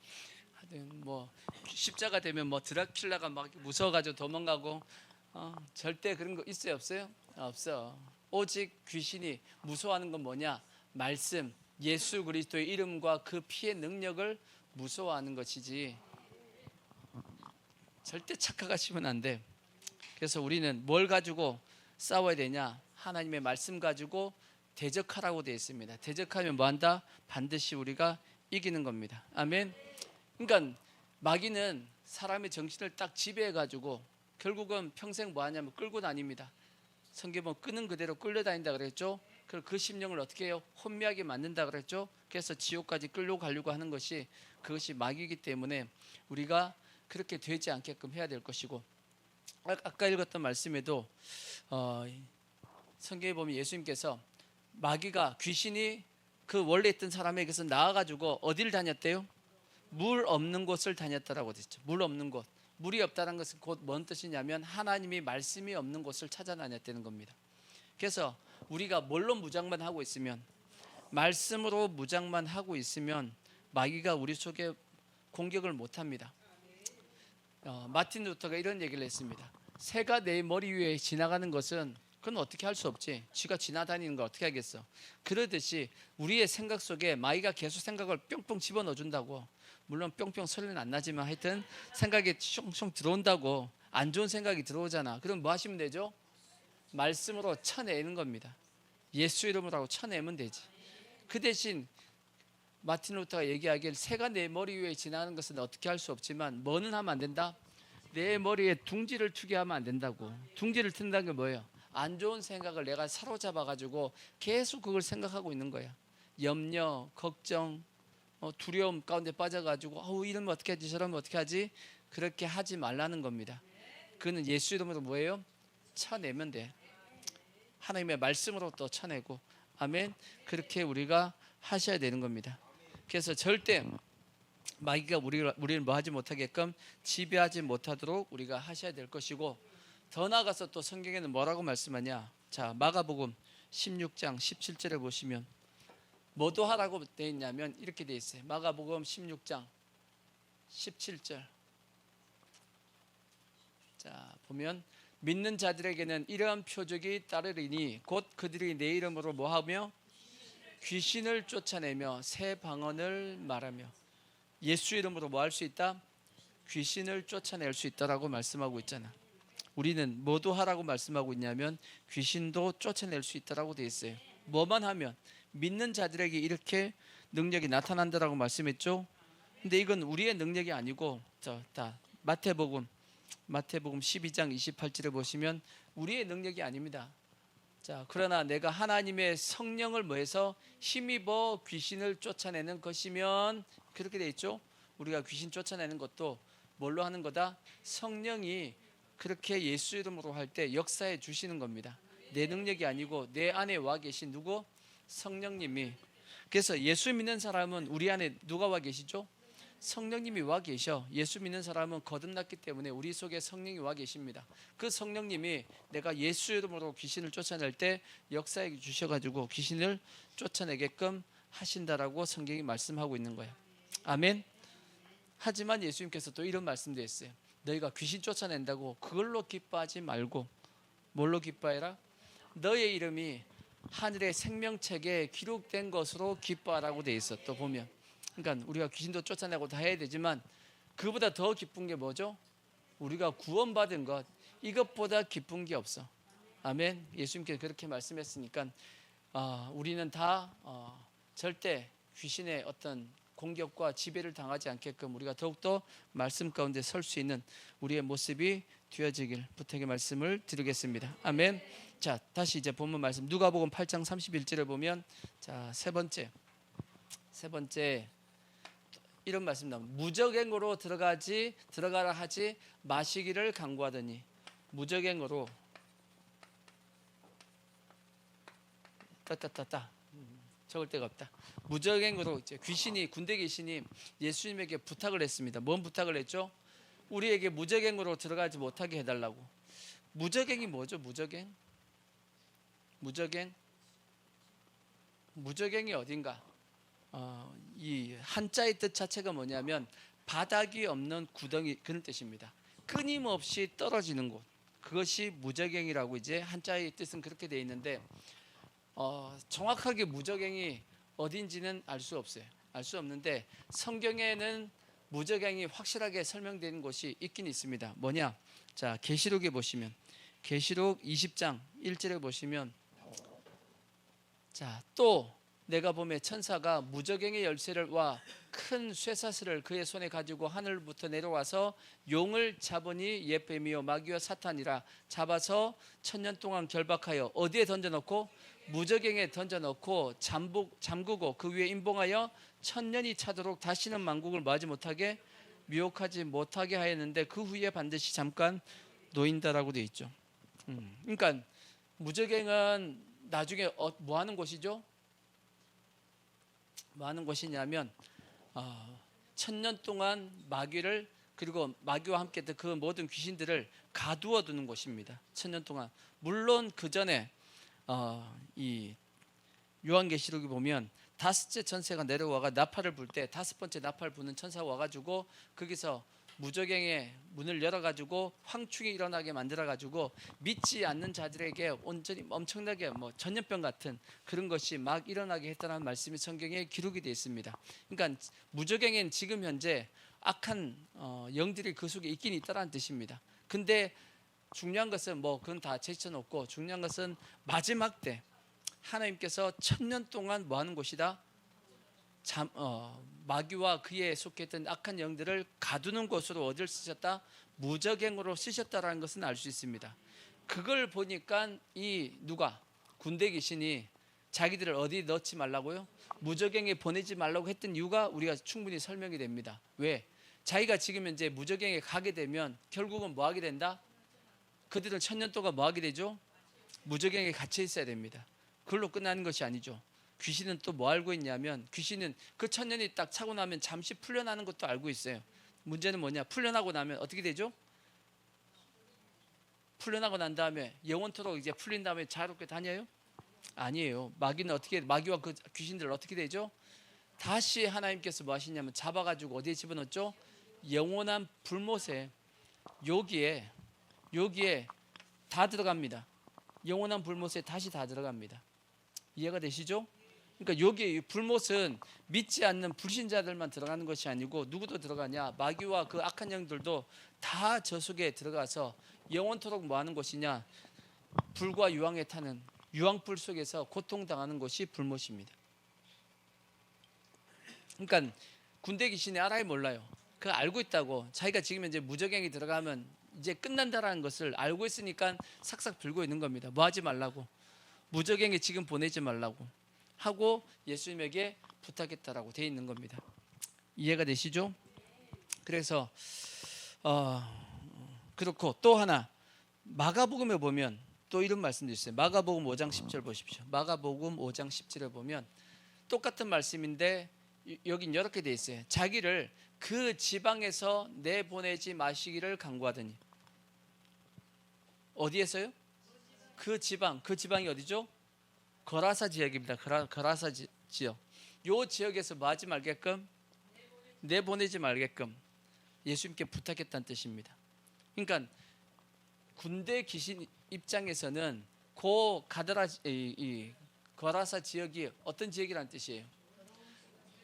뭐 십자가 되면 뭐 드라큘라가 막 무서워가지고 도망가고 절대 그런 거 있어요, 없어요? 없어. 오직 귀신이 무서워하는 건 뭐냐? 말씀, 예수 그리스도의 이름과 그 피의 능력을 무서워하는 것이지 절대 착각하시면 안 돼. 그래서 우리는 뭘 가지고 싸워야 되냐? 하나님의 말씀 가지고 대적하라고 되어 있습니다. 대적하면 뭐한다? 반드시 우리가 이기는 겁니다. 아멘. 그러니까 마귀는 사람의 정신을 딱 지배해가지고 결국은 평생 뭐하냐면 끌고 다닙니다. 성경에 보면 끄는 그대로 끌려다닌다 그랬죠. 그 심령을 어떻게 해요? 혼미하게 만든다 그랬죠. 그래서 지옥까지 끌려가려고 하는 것이 그것이 마귀이기 때문에 우리가 그렇게 되지 않게끔 해야 될 것이고, 아까 읽었던 말씀에도 성경에 보면 예수님께서 마귀가 귀신이 그 원래 있던 사람에게서 나와가지고 어디를 다녔대요? 물 없는 곳을 다녔다라고 됐죠. 물 없는 곳. 물이 없다는 것은 곧 뭔 뜻이냐면 하나님이 말씀이 없는 곳을 찾아다녔다는 겁니다. 그래서 우리가 뭘로 무장만 하고 있으면, 말씀으로 무장만 하고 있으면 마귀가 우리 속에 공격을 못합니다. 마틴 루터가 이런 얘기를 했습니다. 새가 내 머리 위에 지나가는 것은 그건 어떻게 할 수 없지. 쥐가 지나다니는 걸 어떻게 하겠어. 그러듯이 우리의 생각 속에 마귀가 계속 생각을 뿅뿅 집어넣어 준다고. 물론 뿅뿅 소리는 안 나지만 하여튼 생각이 숑숑 들어온다고. 안 좋은 생각이 들어오잖아. 그럼 뭐 하시면 되죠? 말씀으로 쳐내는 겁니다. 예수 이름으로 하고 쳐내면 되지. 그 대신 마틴 루터가 얘기하길 새가 내 머리 위에 지나가는 것은 어떻게 할 수 없지만 뭐는 하면 안 된다? 내 머리에 둥지를 트게 하면 안 된다고. 둥지를 튼다는 게 뭐예요? 안 좋은 생각을 내가 사로잡아 가지고 계속 그걸 생각하고 있는 거야. 염려, 걱정, 두려움 가운데 빠져가지고 이러면 어떻게 하지, 저러면 어떻게 하지, 그렇게 하지 말라는 겁니다. 그는 예수 이름으로 뭐예요? 쳐내면 돼. 하나님의 말씀으로 또 쳐내고. 아멘. 그렇게 우리가 하셔야 되는 겁니다. 그래서 절대 마귀가 우리를 뭐 하지 못하게끔 지배하지 못하도록 우리가 하셔야 될 것이고, 더 나아가서 또 성경에는 뭐라고 말씀하냐. 자, 마가복음 16장 17절에 보시면 뭐도 하라고 되어 있냐면 이렇게 되어 있어요. 마가복음 16장 17절. 자, 보면 믿는 자들에게는 이러한 표적이 따르리니 곧 그들이 내 이름으로 뭐하며 귀신을 쫓아내며 새 방언을 말하며. 예수 이름으로 뭐 할 수 있다? 귀신을 쫓아낼 수 있다라고 말씀하고 있잖아. 우리는 뭐도 하라고 말씀하고 있냐면 귀신도 쫓아낼 수 있다라고 되어 있어요. 뭐만 하면. 믿는 자들에게 이렇게 능력이 나타난다라고 말씀했죠. 근데 이건 우리의 능력이 아니고 마태복음 12장 28절에 보시면 우리의 능력이 아닙니다. 자, 그러나 내가 하나님의 성령을 뭐해서 힘입어 귀신을 쫓아내는 것이면, 그렇게 돼 있죠. 우리가 귀신 쫓아내는 것도 뭘로 하는 거다? 성령이 그렇게 예수 이름으로 할 때 역사해 주시는 겁니다. 내 능력이 아니고 내 안에 와 계신 누구? 성령님이. 그래서 예수 믿는 사람은 우리 안에 누가 와 계시죠? 성령님이 와 계셔. 예수 믿는 사람은 거듭났기 때문에 우리 속에 성령이 와 계십니다. 그 성령님이 내가 예수 이름으로 귀신을 쫓아낼 때 역사해 주셔가지고 귀신을 쫓아내게끔 하신다라고 성경이 말씀하고 있는 거예요. 아멘. 하지만 예수님께서 또 이런 말씀도 했어요. 너희가 귀신 쫓아낸다고 그걸로 기뻐하지 말고 뭘로 기뻐해라? 너의 이름이 하늘의 생명책에 기록된 것으로 기뻐하라고 돼 있어. 또 보면, 그러니까 우리가 귀신도 쫓아내고 다 해야 되지만 그보다 더 기쁜 게 뭐죠? 우리가 구원받은 것, 이것보다 기쁜 게 없어. 아멘. 예수님께서 그렇게 말씀했으니까 우리는 다 절대 귀신의 어떤 공격과 지배를 당하지 않게끔 우리가 더욱더 말씀 가운데 설 수 있는 우리의 모습이 되어지길 부탁의 말씀을 드리겠습니다. 아멘. 자, 다시 이제 본문 말씀 누가복음 8장 31절에 보면, 자, 세 번째 이런 말씀 나옵니다. 무적행으로 들어가라 하지 마시기를 강구하더니. 무적행으로 적을 데가 없다. 무적행으로 이제 군대 귀신이 예수님에게 부탁을 했습니다. 뭔 부탁을 했죠? 우리에게 무적행으로 들어가지 못하게 해달라고. 무적행이 뭐죠? 무적행이 어딘가? 이 한자의 뜻 자체가 뭐냐면 바닥이 없는 구덩이, 그런 뜻입니다. 끊임없이 떨어지는 곳, 그것이 무적행이라고 이제 한자의 뜻은 그렇게 되어 있는데 정확하게 무적행이 어딘지는 알 수 없어요. 알 수 없는데 성경에는 무적행이 확실하게 설명되는 곳이 있긴 있습니다. 뭐냐? 자, 계시록에 보시면, 계시록 20장 1절에 보시면, 자, 또 내가 보매 천사가 무저갱의 열쇠를 와 큰 쇠사슬을 그의 손에 가지고 하늘부터 내려와서 용을 잡으니 옛뱀이요 마귀와 사탄이라. 잡아서 1000년 동안 결박하여 어디에 던져놓고 무저갱에 던져놓고 잠그고 그 위에 임봉하여 1000년이 차도록 다시는 만국을 뭐하지 못하게 미혹하지 못하게 하였는데 그 후에 반드시 잠깐 놓인다라고 되어 있죠. 그러니까 무저갱은 나중에 뭐 하는 곳이죠? 뭐 하는 곳이냐면 1000년 동안 마귀를, 그리고 마귀와 함께 그 모든 귀신들을 가두어 두는 곳입니다. 1000년 동안. 물론 그 전에 이 요한계시록에 보면 다섯째 천사가 내려와가 나팔을 불 때 다섯 번째 나팔 부는 천사가 와가지고 거기서 무저갱의 문을 열어가지고 황충이 일어나게 만들어가지고 믿지 않는 자들에게 온전히 엄청나게 전염병 같은 그런 것이 막 일어나게 했다는 말씀이 성경에 기록이 되어 있습니다. 그러니까 무저갱엔 지금 현재 악한 영들이 그 속에 있긴 있다는 뜻입니다. 근데 중요한 것은 그건 다 제쳐놓고 중요한 것은 마지막 때 하나님께서 1000년 동안 뭐 하는 곳이다? 마귀와 그에 속했던 악한 영들을 가두는 곳으로 어디를 쓰셨다? 무저갱으로 쓰셨다라는 것은 알 수 있습니다. 그걸 보니까 누가? 군대 귀신이 자기들을 어디 넣지 말라고요? 무저갱에 보내지 말라고 했던 이유가 우리가 충분히 설명이 됩니다. 왜? 자기가 지금 현재 무저갱에 가게 되면 결국은 뭐 하게 된다? 그들은 1000년 동안 뭐 하게 되죠? 무저갱에 갇혀 있어야 됩니다. 그걸로 끝나는 것이 아니죠. 귀신은 또 뭐 알고 있냐면, 귀신은 그 1000년이 딱 차고 나면 잠시 풀려나는 것도 알고 있어요. 문제는 뭐냐? 풀려나고 나면 어떻게 되죠? 풀려나고 난 다음에 영원토록 이제 풀린 다음에 자유롭게 다녀요? 아니에요. 마귀와 그 귀신들 어떻게 되죠? 다시 하나님께서 뭐 하시냐면 잡아가지고 어디에 집어넣죠? 영원한 불못에, 여기에 다 들어갑니다. 영원한 불못에 다시 다 들어갑니다. 이해가 되시죠? 그러니까 여기 불못은 믿지 않는 불신자들만 들어가는 것이 아니고 누구도 들어가냐? 마귀와 그 악한 영들도 다 저 속에 들어가서 영원토록 뭐 하는 곳이냐? 불과 유황에 타는 유황불 속에서 고통당하는 것이 불못입니다. 그러니까 군대 귀신이 알아요, 몰라요? 그거 알고 있다고. 자기가 지금 이제 무저갱이 들어가면 이제 끝난다라는 것을 알고 있으니까 삭삭 불고 있는 겁니다. 뭐 하지 말라고? 무저갱에 지금 보내지 말라고 하고 예수님에게 부탁했다라고 되어 있는 겁니다. 이해가 되시죠? 그래서 그렇고 또 하나 마가복음에 보면 또 이런 말씀도 있어요. 마가복음 5장 10절 보십시오. 마가복음 5장 10절에 보면 똑같은 말씀인데 여긴 이렇게 되어 있어요. 자기를 그 지방에서 내보내지 마시기를 간구하더니. 어디에서요? 그 지방이 어디죠? 거라사 지역입니다. 거라사 지역. 요 지역에서 뭐 하지 말게끔, 내보내지 말게끔 예수님께 부탁했다는 뜻입니다. 그러니까 군대 귀신 입장에서는 이 거라사 지역이 어떤 지역이라는 뜻이에요?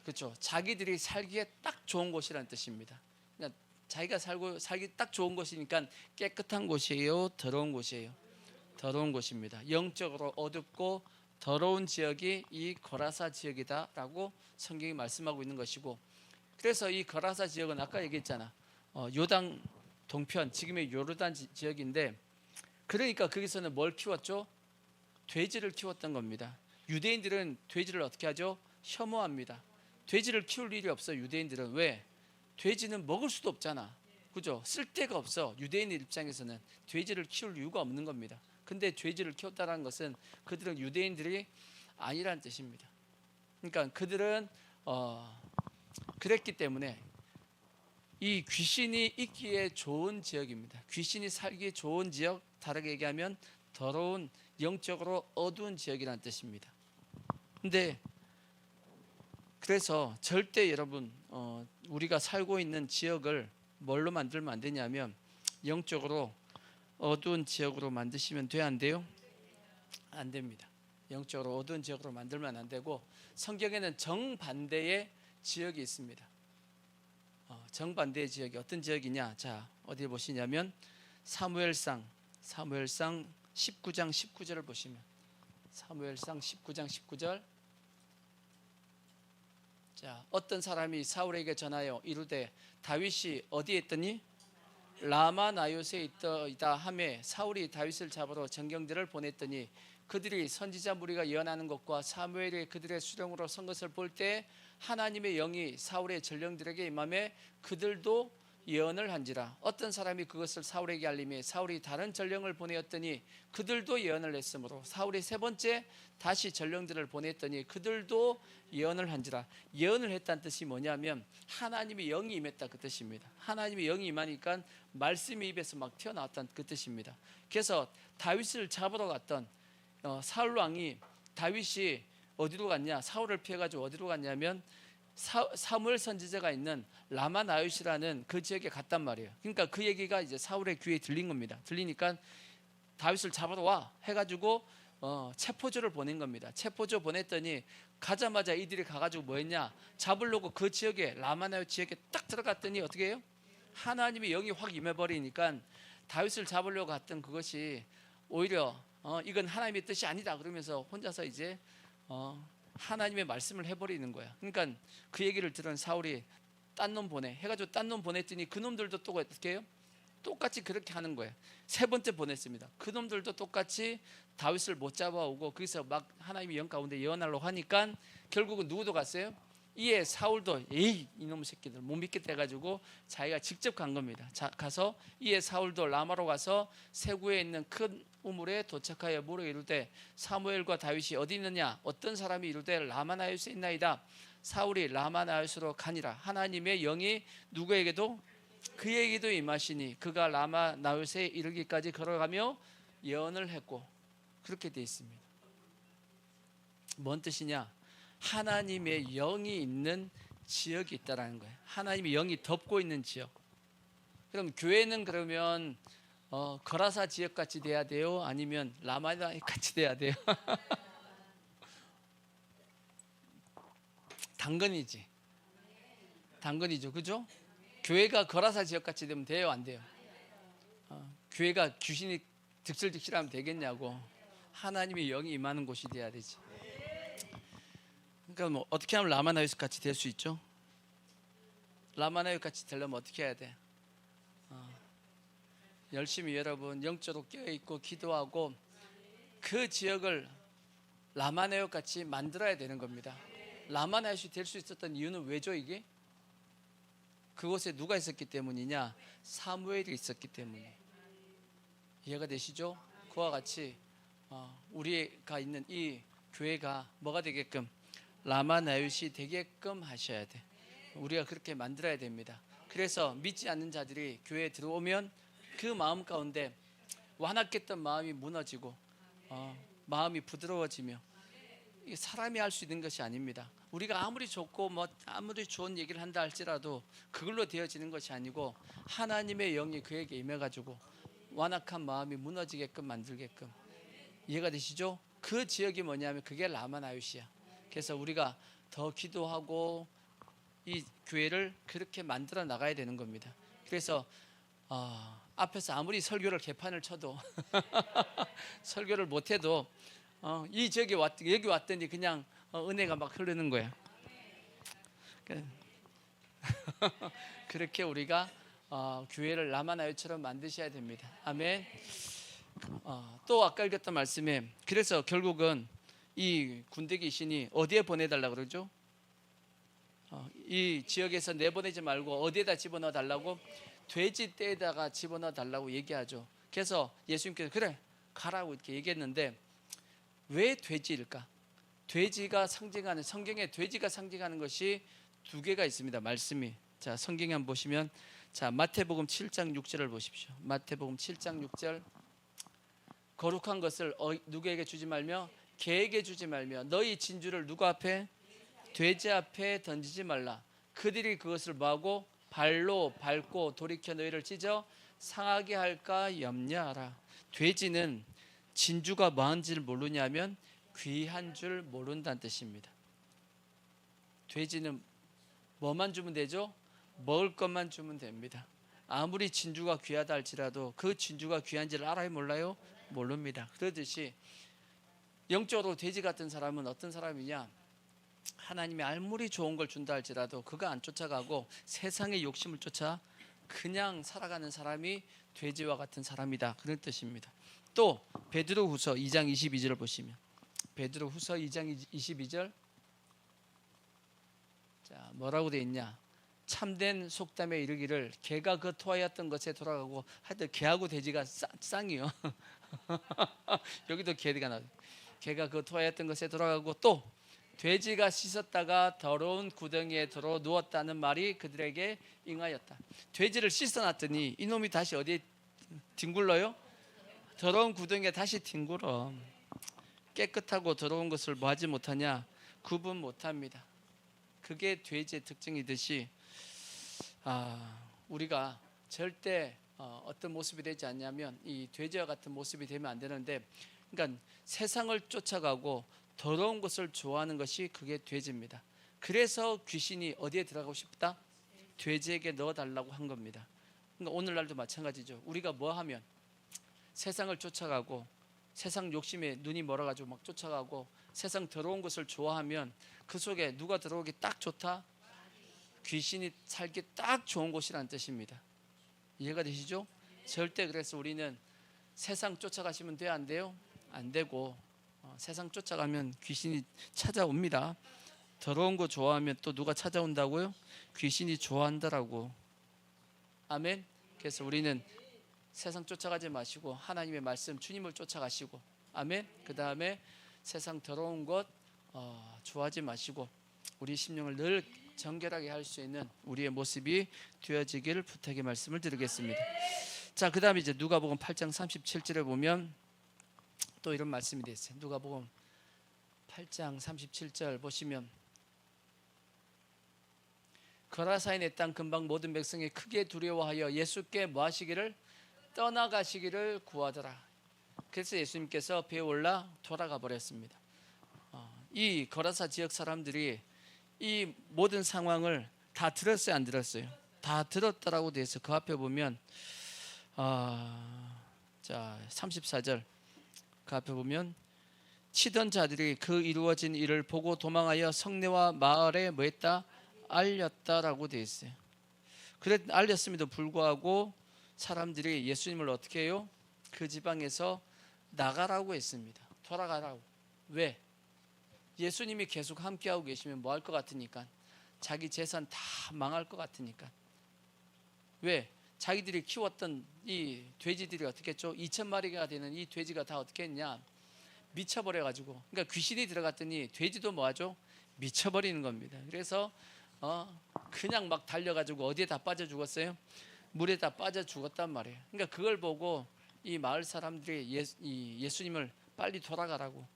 그렇죠. 자기들이 살기에 딱 좋은 곳이라는 뜻입니다. 그러니까 자기가 살기 딱 좋은 곳이니까 깨끗한 곳이에요, 더러운 곳이에요? 더러운 곳입니다. 영적으로 어둡고 더러운 지역이 이 거라사 지역이다라고 성경이 말씀하고 있는 것이고, 그래서 이 거라사 지역은 아까 얘기했잖아. 요당 동편, 지금의 요르단 지역인데, 그러니까 거기서는 뭘 키웠죠? 돼지를 키웠던 겁니다. 유대인들은 돼지를 어떻게 하죠? 혐오합니다. 돼지를 키울 일이 없어, 유대인들은. 왜? 돼지는 먹을 수도 없잖아. 그죠? 쓸데가 없어. 유대인의 입장에서는 돼지를 키울 이유가 없는 겁니다. 근데 돼지를 키웠다는 것은 그들은 유대인들이 아니라는 뜻입니다. 그러니까 그들은 그랬기 때문에 이 귀신이 있기에 좋은 지역입니다. 귀신이 살기 좋은 지역, 다르게 얘기하면 더러운, 영적으로 어두운 지역이라는 뜻입니다. 근데 그래서 절대 여러분 우리가 살고 있는 지역을 뭘로 만들면 안 되냐면 영적으로 어두운 지역으로 만드시면 돼요, 안 돼요? 안 됩니다. 영적으로 어두운 지역으로 만들면 안 되고, 성경에는 정반대의 지역이 있습니다. 정반대의 지역이 어떤 지역이냐? 자, 어디 보시냐면 사무엘상 19장 19절을 보시면, 사무엘상 19장 19절 자, 어떤 사람이 사울에게 전하여 이르되 다윗이 어디에 있더니 라마 나요스에 있다 하매 사울이 다윗을 잡으러 전경들을 보냈더니 그들이 선지자 무리가 예언하는 것과 사무엘이 그들의 수령으로 선 것을 볼 때 하나님의 영이 사울의 전령들에게 임하매 그들도 예언을 한지라. 어떤 사람이 그것을 사울에게 알림해 사울이 다른 전령을 보내었더니 그들도 예언을 했으므로 사울이 세 번째 다시 전령들을 보냈더니 그들도 예언을 한지라. 예언을 했다는 뜻이 뭐냐면 하나님의 영이 임했다 그 뜻입니다. 하나님의 영이 임하니까 말씀이 입에서 막 튀어나왔다는 그 뜻입니다. 그래서 다윗을 잡으러 갔던 사울 왕이 다윗이 어디로 갔냐? 사울을 피해가지고 어디로 갔냐면 사무엘 선지자가 있는 라마 나요시라는 그 지역에 갔단 말이에요. 그러니까 그 얘기가 이제 사울의 귀에 들린 겁니다. 들리니까 다윗을 잡으러 와 해가지고 체포조를 보낸 겁니다. 체포조 보냈더니 가자마자 이들이 가가지고 뭐했냐? 잡으려고 그 지역에 라마 나요 지역에 딱 들어갔더니 어떻게 해요? 하나님의 영이 확 임해버리니까 다윗을 잡으려고 갔던 그것이 오히려 이건 하나님의 뜻이 아니다 그러면서 혼자서 이제 하나님의 말씀을 해버리는 거야. 그러니까 그 얘기를 들은 사울이 딴 놈 보내 해가지고 딴 놈 보냈더니 그 놈들도 또 어떻게 해요? 똑같이 그렇게 하는 거예요. 세 번째 보냈습니다. 그 놈들도 똑같이 다윗을 못 잡아오고 거기서 막 하나님의 영 가운데 예언하려고 하니까 결국은 누구도 갔어요? 이에 사울도 에이 이놈의 새끼들 못 믿겠다 해가지고 자기가 직접 간 겁니다. 가서 이에 사울도 라마로 가서 세구에 있는 큰 우물에 도착하여 물어 이르되 사무엘과 다윗이 어디 있느냐? 어떤 사람이 이르되 라마나요스에 있나이다. 사울이 라마나요스로 가니라. 하나님의 영이 누구에게도 그에게도 임하시니 그가 라마나요스에 이르기까지 걸어가며 예언을 했고 그렇게 되어 있습니다. 뭔 뜻이냐? 하나님의 영이 있는 지역이 있다라는 거예요. 하나님의 영이 덮고 있는 지역. 그럼 교회는 그러면 거라사 지역 같이 돼야 돼요? 아니면 라마나 같이 돼야 돼요? 당근이지. 당근이죠, 그죠? 교회가 거라사 지역 같이 되면 돼요, 안 돼요? 교회가 귀신이 득실득실하면 되겠냐고. 하나님의 영이 임하는 곳이 돼야 되지. 그러니까 뭐 어떻게 하면 라마나요스 같이 될 수 있죠? 라마나요스 같이 되려면 어떻게 해야 돼? 열심히 여러분 영적으로 깨어있고 기도하고 그 지역을 라마나요스 같이 만들어야 되는 겁니다. 라마나요스 될 수 있었던 이유는 왜죠 이게? 그곳에 누가 있었기 때문이냐? 사무엘이 있었기 때문에. 이해가 되시죠? 그와 같이 우리가 있는 이 교회가 뭐가 되게끔? 라마나요시 되게끔 하셔야 돼. 우리가 그렇게 만들어야 됩니다. 그래서 믿지 않는 자들이 교회에 들어오면 그 마음 가운데 완악했던 마음이 무너지고 마음이 부드러워지며 이게 사람이 할 수 있는 것이 아닙니다. 우리가 아무리 좋고 뭐 아무리 좋은 얘기를 한다 할지라도 그걸로 되어지는 것이 아니고 하나님의 영이 그에게 임해가지고 완악한 마음이 무너지게끔 만들게끔. 이해가 되시죠? 그 지역이 뭐냐면 그게 라마나요시야. 그래서 우리가 더 기도하고 이 교회를 그렇게 만들어 나가야 되는 겁니다. 그래서 앞에서 아무리 설교를 개판을 쳐도 설교를 못해도 이 지역에 여기 왔더니 그냥 은혜가 막 흐르는 거야. 그렇게 우리가 교회를 라마나요처럼 만드셔야 됩니다. 아멘. 또 아까 읽었던 말씀에 그래서 결국은 이 군대 귀신이 어디에 보내달라고 그러죠? 이 지역에서 내보내지 말고 어디에다 집어넣어 달라고? 돼지 떼에다가 집어넣어 달라고 얘기하죠. 그래서 예수님께서 그래 가라고 이렇게 얘기했는데 왜 돼지일까? 돼지가 상징하는 성경에 돼지가 상징하는 것이 두 개가 있습니다. 말씀이. 자, 성경에 한번 보시면 자, 마태복음 7장 6절을 보십시오. 마태복음 7장 6절 거룩한 것을 누구에게 주지 말며 개에게 주지 말며 너희 진주를 누구 앞에? 돼지 앞에 던지지 말라. 그들이 그것을 뭐하고? 발로 밟고 돌이켜 너희를 찢어 상하게 할까 염려하라. 돼지는 진주가 뭐한지를 모르냐면 귀한 줄 모른다는 뜻입니다. 돼지는 뭐만 주면 되죠? 먹을 것만 주면 됩니다. 아무리 진주가 귀하다 할지라도 그 진주가 귀한지를 알아요 몰라요? 모릅니다. 그러듯이 영적으로 돼지 같은 사람은 어떤 사람이냐? 하나님이 아무리 좋은 걸 준다 할지라도 그거 안 쫓아가고 세상의 욕심을 쫓아 그냥 살아가는 사람이 돼지와 같은 사람이다, 그런 뜻입니다. 또 베드로후서 2장 22절을 보시면, 베드로후서 2장 22절, 자 뭐라고 돼 있냐? 참된 속담에 이르기를 개가 그 토하였던 것에 돌아가고, 하여튼 개하고 돼지가 쌍이요. 여기도 개가 나와요. 개가 그 토하였던 것에 돌아가고, 또 돼지가 씻었다가 더러운 구덩이에 들어 누웠다는 말이 그들에게 응하였다. 돼지를 씻어놨더니 이놈이 다시 어디에 뒹굴러요? 더러운 구덩이에 다시 뒹굴어. 깨끗하고 더러운 것을 뭐 하지 못하냐? 구분 못합니다. 그게 돼지의 특징이듯이 우리가 절대 어떤 모습이 되지 않냐면 이 돼지와 같은 모습이 되면 안 되는데, 그러니까 세상을 쫓아가고 더러운 것을 좋아하는 것이 그게 돼지입니다. 그래서 귀신이 어디에 들어가고 싶다? 돼지에게 넣어달라고 한 겁니다. 그러니까 오늘날도 마찬가지죠. 우리가 뭐 하면 세상을 쫓아가고 세상 욕심에 눈이 멀어가지고 막 쫓아가고 세상 더러운 것을 좋아하면 그 속에 누가 들어오기 딱 좋다? 귀신이 살기 딱 좋은 곳이라는 뜻입니다. 이해가 되시죠? 절대 그래서 우리는 세상 쫓아가시면 돼요, 안 돼요? 안 되고, 세상 쫓아가면 귀신이 찾아옵니다. 더러운 거 좋아하면 또 누가 찾아온다고요? 귀신이 좋아한다라고. 아멘. 그래서 우리는 세상 쫓아가지 마시고 하나님의 말씀, 주님을 쫓아가시고, 아멘. 그 다음에 세상 더러운 것 좋아하지 마시고 우리 심령을 늘 정결하게 할 수 있는 우리의 모습이 되어지기를 부탁의 말씀을 드리겠습니다. 자, 그 다음에 이제 누가복음 8장 37절에 보면 또 이런 말씀이 되어 있어요. 누가복음 8장 37절 보시면, 거라사인의 땅 근방 모든 백성이 크게 두려워하여 예수께 뭐 하시기를? 떠나가시기를 구하더라. 그래서 예수님께서 배에 올라 돌아가 버렸습니다. 이 거라사 지역 사람들이 이 모든 상황을 다 들었어요, 안 들었어요? 다 들었다라고 되어 있어요. 그 앞에 보면 자 34절 그 앞에 보면, 치던 자들이 그 이루어진 일을 보고 도망하여 성내와 마을에 뭐 했다? 알렸다라고 되어 있어요. 그래 알렸음에도 불구하고 사람들이 예수님을 어떻게 해요? 그 지방에서 나가라고 했습니다. 돌아가라고. 왜? 예수님이 계속 함께하고 계시면 뭐 할 것 같으니까, 자기 재산 다 망할 것 같으니까. 왜? 자기들이 키웠던 이 돼지들이 어떻게 했죠? 2,000마리가 되는 이 돼지가 다 어떻게 했냐? 미쳐버려가지고, 그러니까 귀신이 들어갔더니 돼지도 뭐하죠? 미쳐버리는 겁니다. 그래서 그냥 막 달려가지고 어디에 다 빠져 죽었어요? 물에 다 빠져 죽었단 말이에요. 그러니까 그걸 보고 이 마을 사람들이 예수님을 빨리 돌아가라고,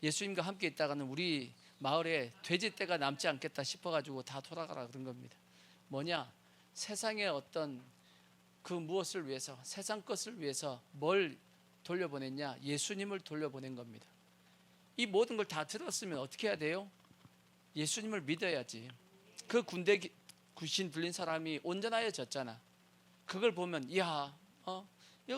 예수님과 함께 있다가는 우리 마을에 돼지떼가 남지 않겠다 싶어가지고 다 돌아가라 그런 겁니다. 뭐냐? 세상의 어떤 그 무엇을 위해서, 세상 것을 위해서 뭘 돌려보냈냐? 예수님을 돌려보낸 겁니다. 이 모든 걸 다 들었으면 어떻게 해야 돼요? 예수님을 믿어야지. 그 군대 귀신 들린 사람이 온전하여졌잖아. 그걸 보면 이야,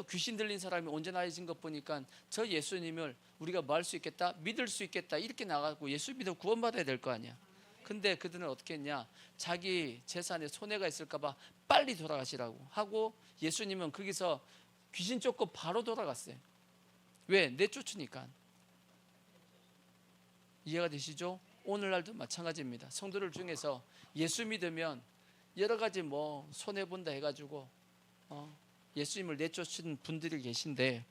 귀신 들린 사람이 온전해진 것 보니까 저 예수님을 우리가 뭐 할 수 있겠다? 믿을 수 있겠다. 이렇게 나가고 예수 믿어 구원받아야 될 거 아니야. 근데 그들은 어떻게 했냐? 자기 재산에 손해가 있을까 봐 빨리 돌아가시라고 하고, 예수님은 거기서 귀신 쫓고 바로 돌아갔어요. 왜? 내쫓으니까. 이해가 되시죠? 오늘날도 마찬가지입니다. 성도들 중에서 예수 믿으면 여러 가지 뭐 손해본다 해가지고 예수님을 내쫓은 분들이 계신데,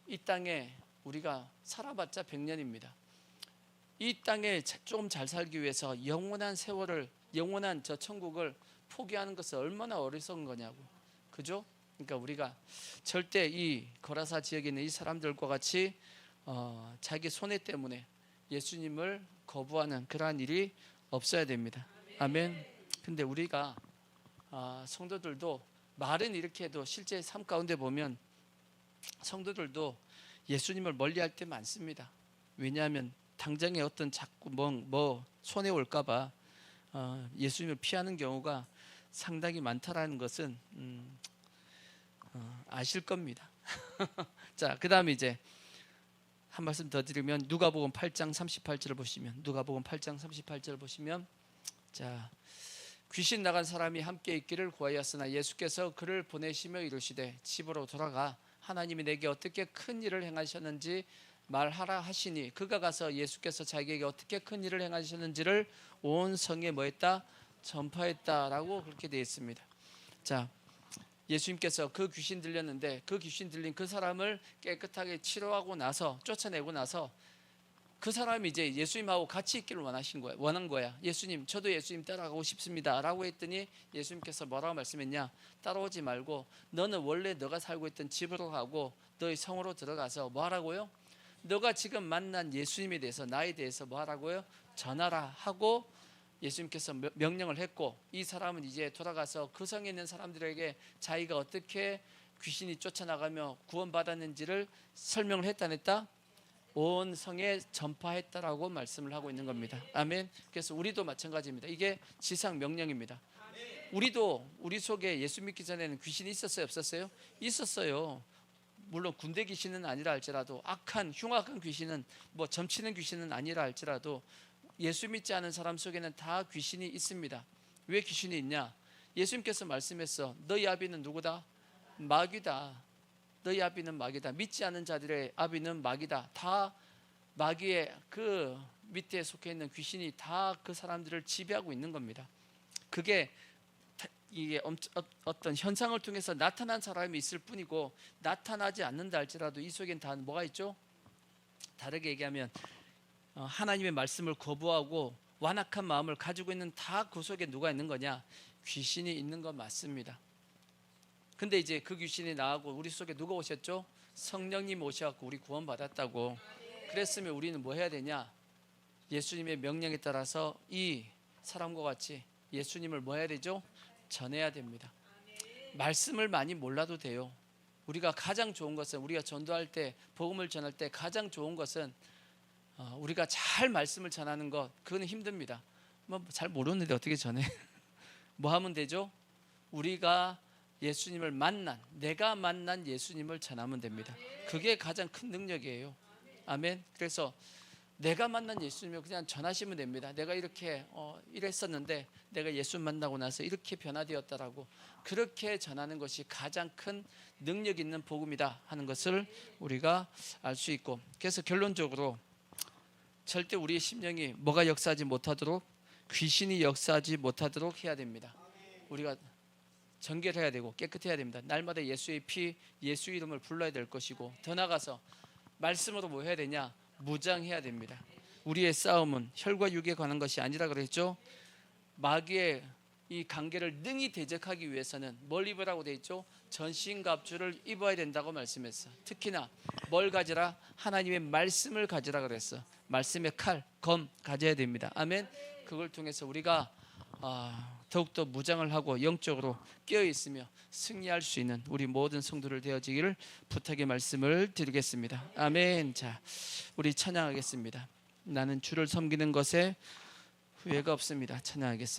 이 땅에 우리가 살아봤자 100년입니다. 이 땅에 좀 잘 살기 위해서 영원한 세월을, 영원한 저 천국을 포기하는 것은 얼마나 어리석은 거냐고. 그죠? 그러니까 우리가 절대 이 거라사 지역에 있는 이 사람들과 같이 자기 손해 때문에 예수님을 거부하는 그러한 일이 없어야 됩니다. 아멘. 근데 우리가 성도들도 말은 이렇게 해도 실제 삶 가운데 보면 성도들도 예수님을 멀리할 때 많습니다. 왜냐하면 당장에 어떤 자꾸 뭐 손해 올까봐 예수님을 피하는 경우가 상당히 많다라는 것은 아실 겁니다. 자, 그 다음에 이제 한 말씀 더 드리면 누가복음 8장 38절을 보시면 누가복음 8장 38절을 보시면 자 귀신 나간 사람이 함께 있기를 구하였으나 예수께서 그를 보내시며 이르시되 집으로 돌아가 하나님이 내게 어떻게 큰 일을 행하셨는지 말하라 하시니 그가 가서 예수께서 자기에게 어떻게 큰 일을 행하셨는지를 온 성에 뭐했다? 전파했다라고 그렇게 되어 있습니다. 자, 예수님께서 그 귀신 들렸는데 그 귀신 들린 그 사람을 깨끗하게 치료하고 나서 쫓아내고 나서 그 사람이 이제 예수님하고 같이 있기를 원한 거야. 예수님, 저도 예수님 따라가고 싶습니다라고 했더니 예수님께서 뭐라고 말씀했냐? 따라오지 말고 너는 원래 너가 살고 있던 집으로 가고 너의 성으로 들어가서 뭐 하라고요? 너가 지금 만난 예수님에 대해서 나에 대해서 뭐 하라고요? 전하라 하고 예수님께서 명령을 했고 이 사람은 이제 돌아가서 그 성에 있는 사람들에게 자기가 어떻게 귀신이 쫓아나가며 구원받았는지를 설명을 했다 안 했다? 온 성에 전파했다라고 말씀을 하고 있는 겁니다. 아멘. 그래서 우리도 마찬가지입니다. 이게 지상 명령입니다. 우리도 우리 속에 예수 믿기 전에는 귀신이 있었어요, 없었어요? 있었어요. 물론 군대 귀신은 아니라 할지라도 악한 흉악한 귀신은 뭐 점치는 귀신은 아니라 할지라도 예수 믿지 않은 사람 속에는 다 귀신이 있습니다. 왜 귀신이 있냐? 예수님께서 말씀했어. 너희 아비는 누구다? 마귀다. 너희 아비는 마귀다. 믿지 않은 자들의 아비는 마귀다. 다 마귀의 그 밑에 속해 있는 귀신이 다 그 사람들을 지배하고 있는 겁니다. 그게 이게 어떤 현상을 통해서 나타난 사람이 있을 뿐이고 나타나지 않는다 할지라도 이 속엔 다 뭐가 있죠? 다르게 얘기하면 하나님의 말씀을 거부하고 완악한 마음을 가지고 있는 다 그 속에 누가 있는 거냐? 귀신이 있는 건 맞습니다. 근데 이제 그 귀신이 나가고 우리 속에 누가 오셨죠? 성령님 오셔갖고 우리 구원받았다고. 그랬으면 우리는 뭐 해야 되냐? 예수님의 명령에 따라서 이 사람과 같이 예수님을 뭐 해야 되죠? 전해야 됩니다. 말씀을 많이 몰라도 돼요. 우리가 가장 좋은 것은 우리가 전도할 때 복음을 전할 때 가장 좋은 것은 우리가 잘 말씀을 전하는 것. 그건 힘듭니다. 뭐 잘 모르는데 어떻게 전해? 뭐 하면 되죠? 우리가 예수님을 내가 만난 예수님을 전하면 됩니다. 그게 가장 큰 능력이에요. 아멘. 그래서 내가 만난 예수님을 그냥 전하시면 됩니다. 내가 이렇게 이랬었는데 내가 예수 만나고 나서 이렇게 변화되었다라고 그렇게 전하는 것이 가장 큰 능력 있는 복음이다 하는 것을 우리가 알 수 있고, 그래서 결론적으로 절대 우리의 심령이 뭐가 역사하지 못하도록, 귀신이 역사하지 못하도록 해야 됩니다. 우리가 정결해야 되고 깨끗해야 됩니다. 날마다 예수의 피, 예수 이름을 불러야 될 것이고, 더 나아가서 말씀으로 뭐 해야 되냐? 무장해야 됩니다. 우리의 싸움은 혈과 육에 관한 것이 아니라 그랬죠. 마귀의 이 관계를 능히 대적하기 위해서는 뭘 입으라고 돼 있죠? 전신갑주를 입어야 된다고 말씀했어. 특히나 뭘 가지라? 하나님의 말씀을 가지라 그랬어. 말씀의 칼, 검 가져야 됩니다. 아멘. 그걸 통해서 우리가 더욱더 무장을 하고 영적으로 깨어있으며 승리할 수 있는 우리 모든 성도들 되어지기를 부탁의 말씀을 드리겠습니다. 아멘. 자, 우리 찬양하겠습니다. 나는 주를 섬기는 것에 후회가 없습니다. 찬양하겠습니다.